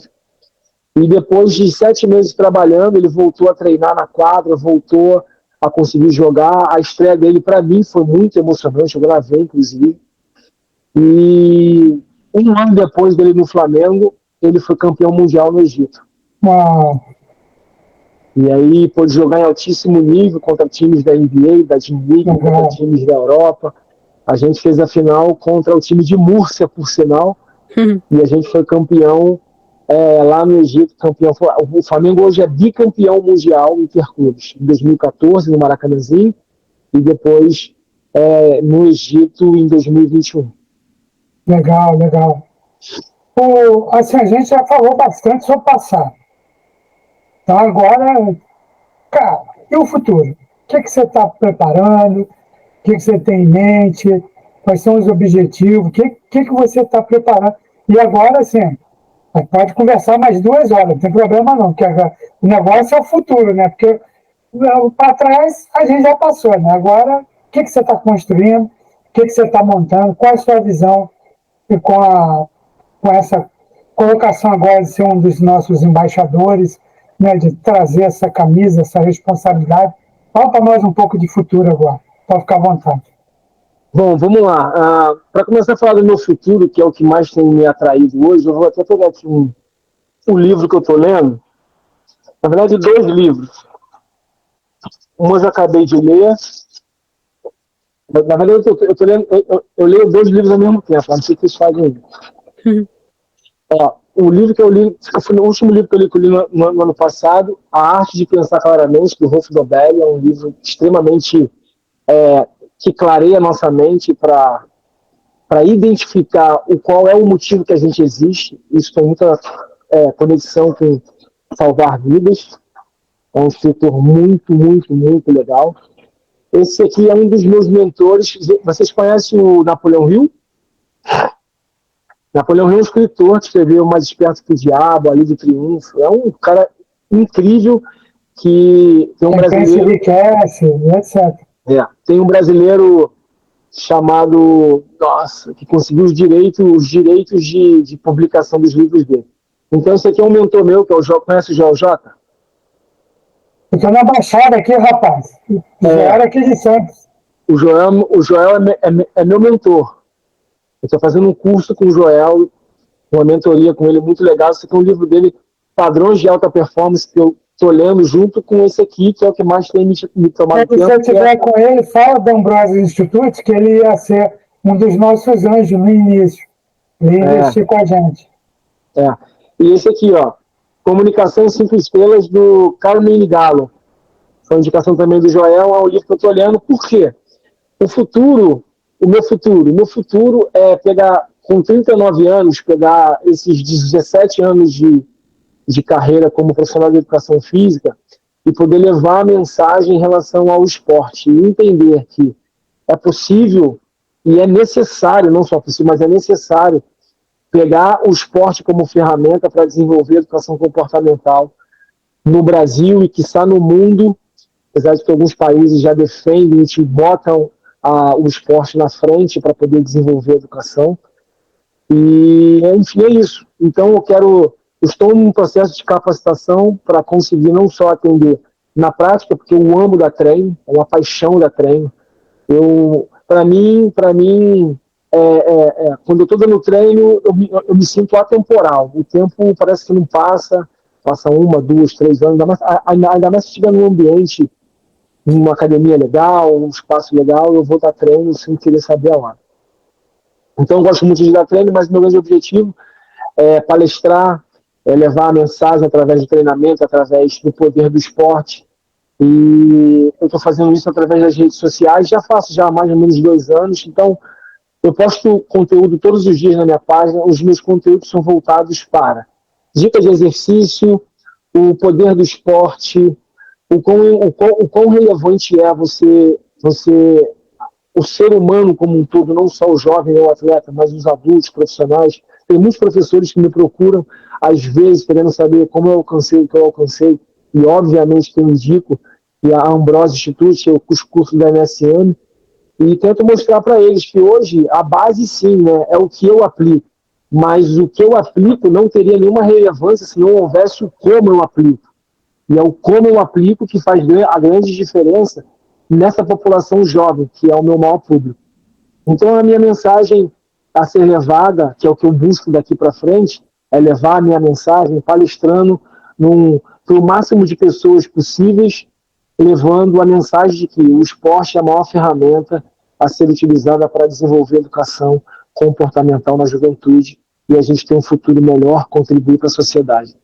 E depois de 7 meses trabalhando, ele voltou a treinar na quadra, voltou a conseguir jogar. A estreia dele, para mim, foi muito emocionante. Eu gravei, inclusive. E 1 ano depois dele no Flamengo, ele foi campeão mundial no Egito. Uau. E aí pôde jogar em altíssimo nível contra times da NBA, da G-League, contra times da Europa. A gente fez a final contra o time de Múrcia, por sinal. E a gente foi campeão lá no Egito. O Flamengo hoje é bicampeão mundial interclubes. Em 2014, no Maracanãzinho, e depois no Egito em 2021. Legal, legal. Assim, a gente já falou bastante sobre o passado. Então agora, cara, e o futuro? O que você está preparando? O que você tem em mente? Quais são os objetivos? O que você está preparando? E agora, assim, Pode conversar mais 2 horas, não tem problema não, porque o negócio é o futuro, né? Porque para trás a gente já passou, né? Agora, o que você está construindo, o que você está montando, qual é a sua visão e com essa colocação agora de ser um dos nossos embaixadores, né, de trazer essa camisa, essa responsabilidade. Fala para nós um pouco de futuro agora, pode ficar à vontade. Bom, vamos lá. Para começar a falar do meu futuro, que é o que mais tem me atraído hoje, eu vou até pegar aqui um livro que eu estou lendo. Na verdade, 2 livros. Um eu já acabei de ler. Na verdade, eu tô lendo, eu leio 2 livros ao mesmo tempo, não sei o que vocês fazem aí. O livro que eu li, foi o último livro que eu li no ano passado, A Arte de Pensar Claramente, do Rolf Dobelli, é um livro extremamente que clareia a nossa mente para identificar qual é o motivo que a gente existe. Isso tem muita conexão com salvar vidas. É um escritor muito, muito, muito legal. Esse aqui é um dos meus mentores. Vocês conhecem o Napoleão Hill? Napoleão Hill é um escritor que escreveu Mais Esperto que o Diabo, Ali do Triunfo. É um cara incrível que tem um brasileiro... tem um brasileiro chamado... que conseguiu os direitos de publicação dos livros dele. Então esse aqui é um mentor meu, que é o Joel. Conhece o Joel J? Eu estou na Baixada aqui, rapaz. O Joel aqui de Santos. O Joel é meu mentor. Eu estou fazendo um curso com o Joel, uma mentoria com ele muito legal. Esse aqui é um livro dele, Padrões de Alta Performance, que eu estou lendo junto com esse aqui, que é o que mais tem me tomado tempo. Se eu estiver com ele, fala do Ambrose Institute, que ele ia ser um dos nossos anjos no início. Ele ia investir com a gente. E esse aqui, Comunicação 5 Estrelas, do Carmine Gallo. Foi uma indicação também do Joel, é um livro que eu estou olhando. Por quê? O meu futuro é pegar, com 39 anos, pegar esses 17 anos de carreira como profissional de educação física e poder levar a mensagem em relação ao esporte e entender que é possível e é necessário, não só possível, mas é necessário pegar o esporte como ferramenta para desenvolver a educação comportamental no Brasil e, quiçá, no mundo, apesar de que alguns países já defendem e botam o esporte na frente para poder desenvolver a educação. E, enfim, é isso. Então, eu estou num processo de capacitação para conseguir não só atender na prática, porque eu amo dar treino, é uma paixão dar treino. Para mim, quando eu estou dando treino, eu me sinto atemporal. O tempo parece que não passa 1, 2, 3 anos, ainda mais se estiver num ambiente, numa academia legal, num espaço legal, eu vou dar treino sem querer saber a hora. Então eu gosto muito de dar treino, mas meu grande objetivo é palestrar, é levar a mensagem através do treinamento, através do poder do esporte. E eu estou fazendo isso através das redes sociais, já faço há mais ou menos 2 anos, então eu posto conteúdo todos os dias na minha página. Os meus conteúdos são voltados para dicas de exercício, o poder do esporte, o quão relevante é o ser humano como um todo, não só o jovem ou o atleta, mas os adultos, profissionais. Tem muitos professores que me procuram, às vezes, querendo saber como eu alcancei o que eu alcancei, e obviamente que eu indico, e a Ambrose Institute, os cursos da MSM, e tento mostrar para eles que hoje a base, sim, né, é o que eu aplico, mas o que eu aplico não teria nenhuma relevância se não houvesse o como eu aplico. E é o como eu aplico que faz a grande diferença nessa população jovem, que é o meu maior público. Então, a minha mensagem a ser levada, que é o que eu busco daqui para frente, é levar a minha mensagem palestrando para o máximo de pessoas possíveis, levando a mensagem de que o esporte é a maior ferramenta a ser utilizada para desenvolver a educação comportamental na juventude e a gente ter um futuro melhor, contribuir para a sociedade.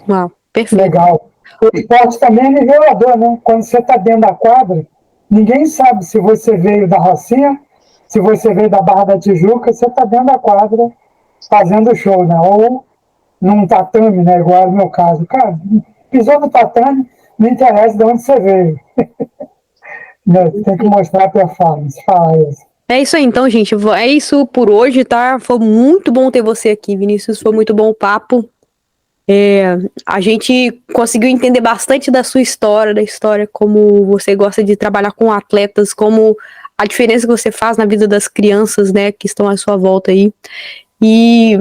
Uau, perfeito. Legal. O esporte também é nivelador, né? Quando você está dentro da quadra, ninguém sabe se você veio da Rocinha, se você veio da Barra da Tijuca, você está dentro da quadra fazendo show, né? Ou num tatame, né? Igual no meu caso. Cara, pisou no tatame, não interessa de onde você veio. Tem que mostrar a performance. Fala isso. É isso aí, então, gente. É isso por hoje, tá? Foi muito bom ter você aqui, Vinícius. Foi muito bom o papo. A gente conseguiu entender bastante da sua história, da história, como você gosta de trabalhar com atletas, como a diferença que você faz na vida das crianças, né, que estão à sua volta aí. E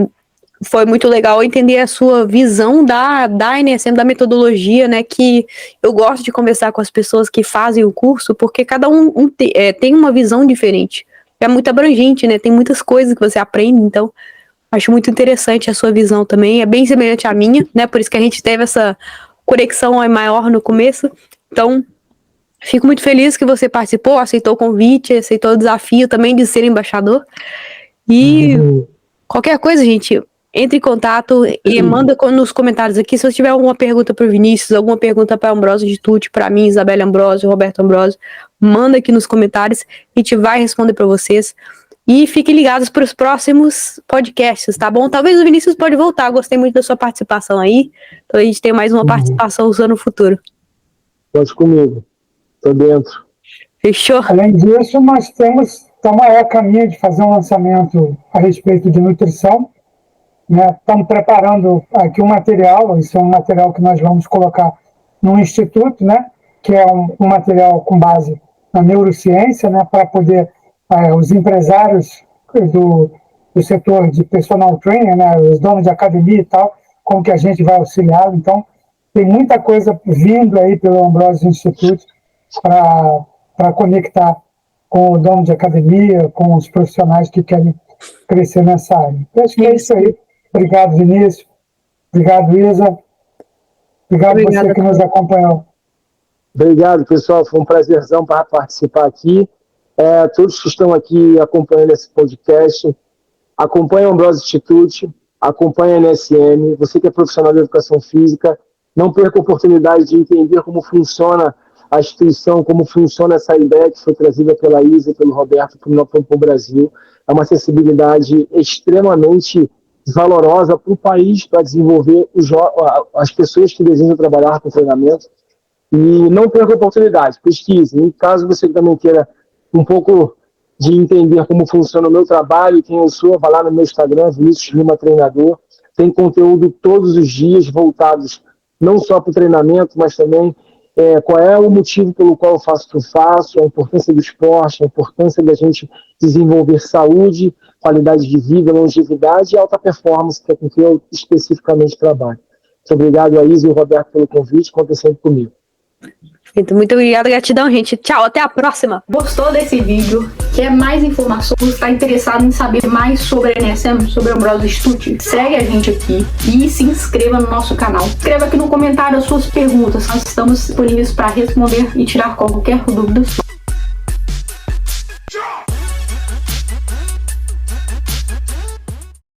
foi muito legal entender a sua visão da NSM, da metodologia, né, que eu gosto de conversar com as pessoas que fazem o curso, porque cada um tem uma visão diferente. É muito abrangente, né, tem muitas coisas que você aprende, então acho muito interessante a sua visão também, é bem semelhante à minha, né, por isso que a gente teve essa conexão maior no começo. Então, fico muito feliz que você participou, aceitou o convite, aceitou o desafio também de ser embaixador. E qualquer coisa, gente, entre em contato e manda nos comentários aqui se você tiver alguma pergunta para o Vinícius, alguma pergunta para Ambrosio de Tucci, para mim, Isabela Ambrosio, Roberto Ambrosio, manda aqui nos comentários, a gente vai responder para vocês. E fiquem ligados para os próximos podcasts, tá bom? Talvez o Vinícius pode voltar, gostei muito da sua participação aí, então a gente tem mais uma participação usando no futuro. Pode comigo, tô dentro. Fechou? Além disso, nós estamos a caminho de fazer um lançamento a respeito de nutrição, né? Estamos preparando aqui um material, esse é um material que nós vamos colocar no Instituto, né? Que é um material com base na neurociência, né? Para poder os empresários do setor de personal trainer, né? Os donos de academia e tal, como que a gente vai auxiliar. Então, tem muita coisa vindo aí pelo Ambrosio Institute para conectar com o dono de academia, com os profissionais que querem crescer nessa área. Eu acho que é isso aí. Obrigado, Vinícius. Obrigado, Isa. Obrigado você que nos acompanhou. Obrigado, pessoal. Foi um prazerzão para participar aqui. Todos que estão aqui acompanhando esse podcast, acompanhem o Ambrosio Institute, acompanhem a NSM. Você que é profissional de educação física, não perca a oportunidade de entender como funciona a instituição, como funciona essa ideia que foi trazida pela Isa e pelo Roberto para o Brasil. É uma acessibilidade extremamente valorosa para o país, para desenvolver as pessoas que desejam trabalhar com treinamento. E não perca a oportunidade, pesquise. E caso você também queira um pouco de entender como funciona o meu trabalho, quem eu sou, vá lá no meu Instagram, Vinícius Lima Treinador. Tem conteúdo todos os dias voltados não só para o treinamento, mas também qual é o motivo pelo qual eu faço o que eu faço, a importância do esporte, a importância da gente desenvolver saúde, qualidade de vida, longevidade e alta performance, que é com que eu especificamente trabalho. Muito obrigado a Isa e o Roberto pelo convite, contem sempre comigo. Muito obrigada, gratidão, gente. Tchau, até a próxima. Gostou desse vídeo? Quer mais informações? Está interessado em saber mais sobre a NSM, sobre o Ambrosio Institute? Segue a gente aqui e se inscreva no nosso canal. Escreva aqui no comentário as suas perguntas. Nós estamos disponíveis para responder e tirar qualquer dúvida.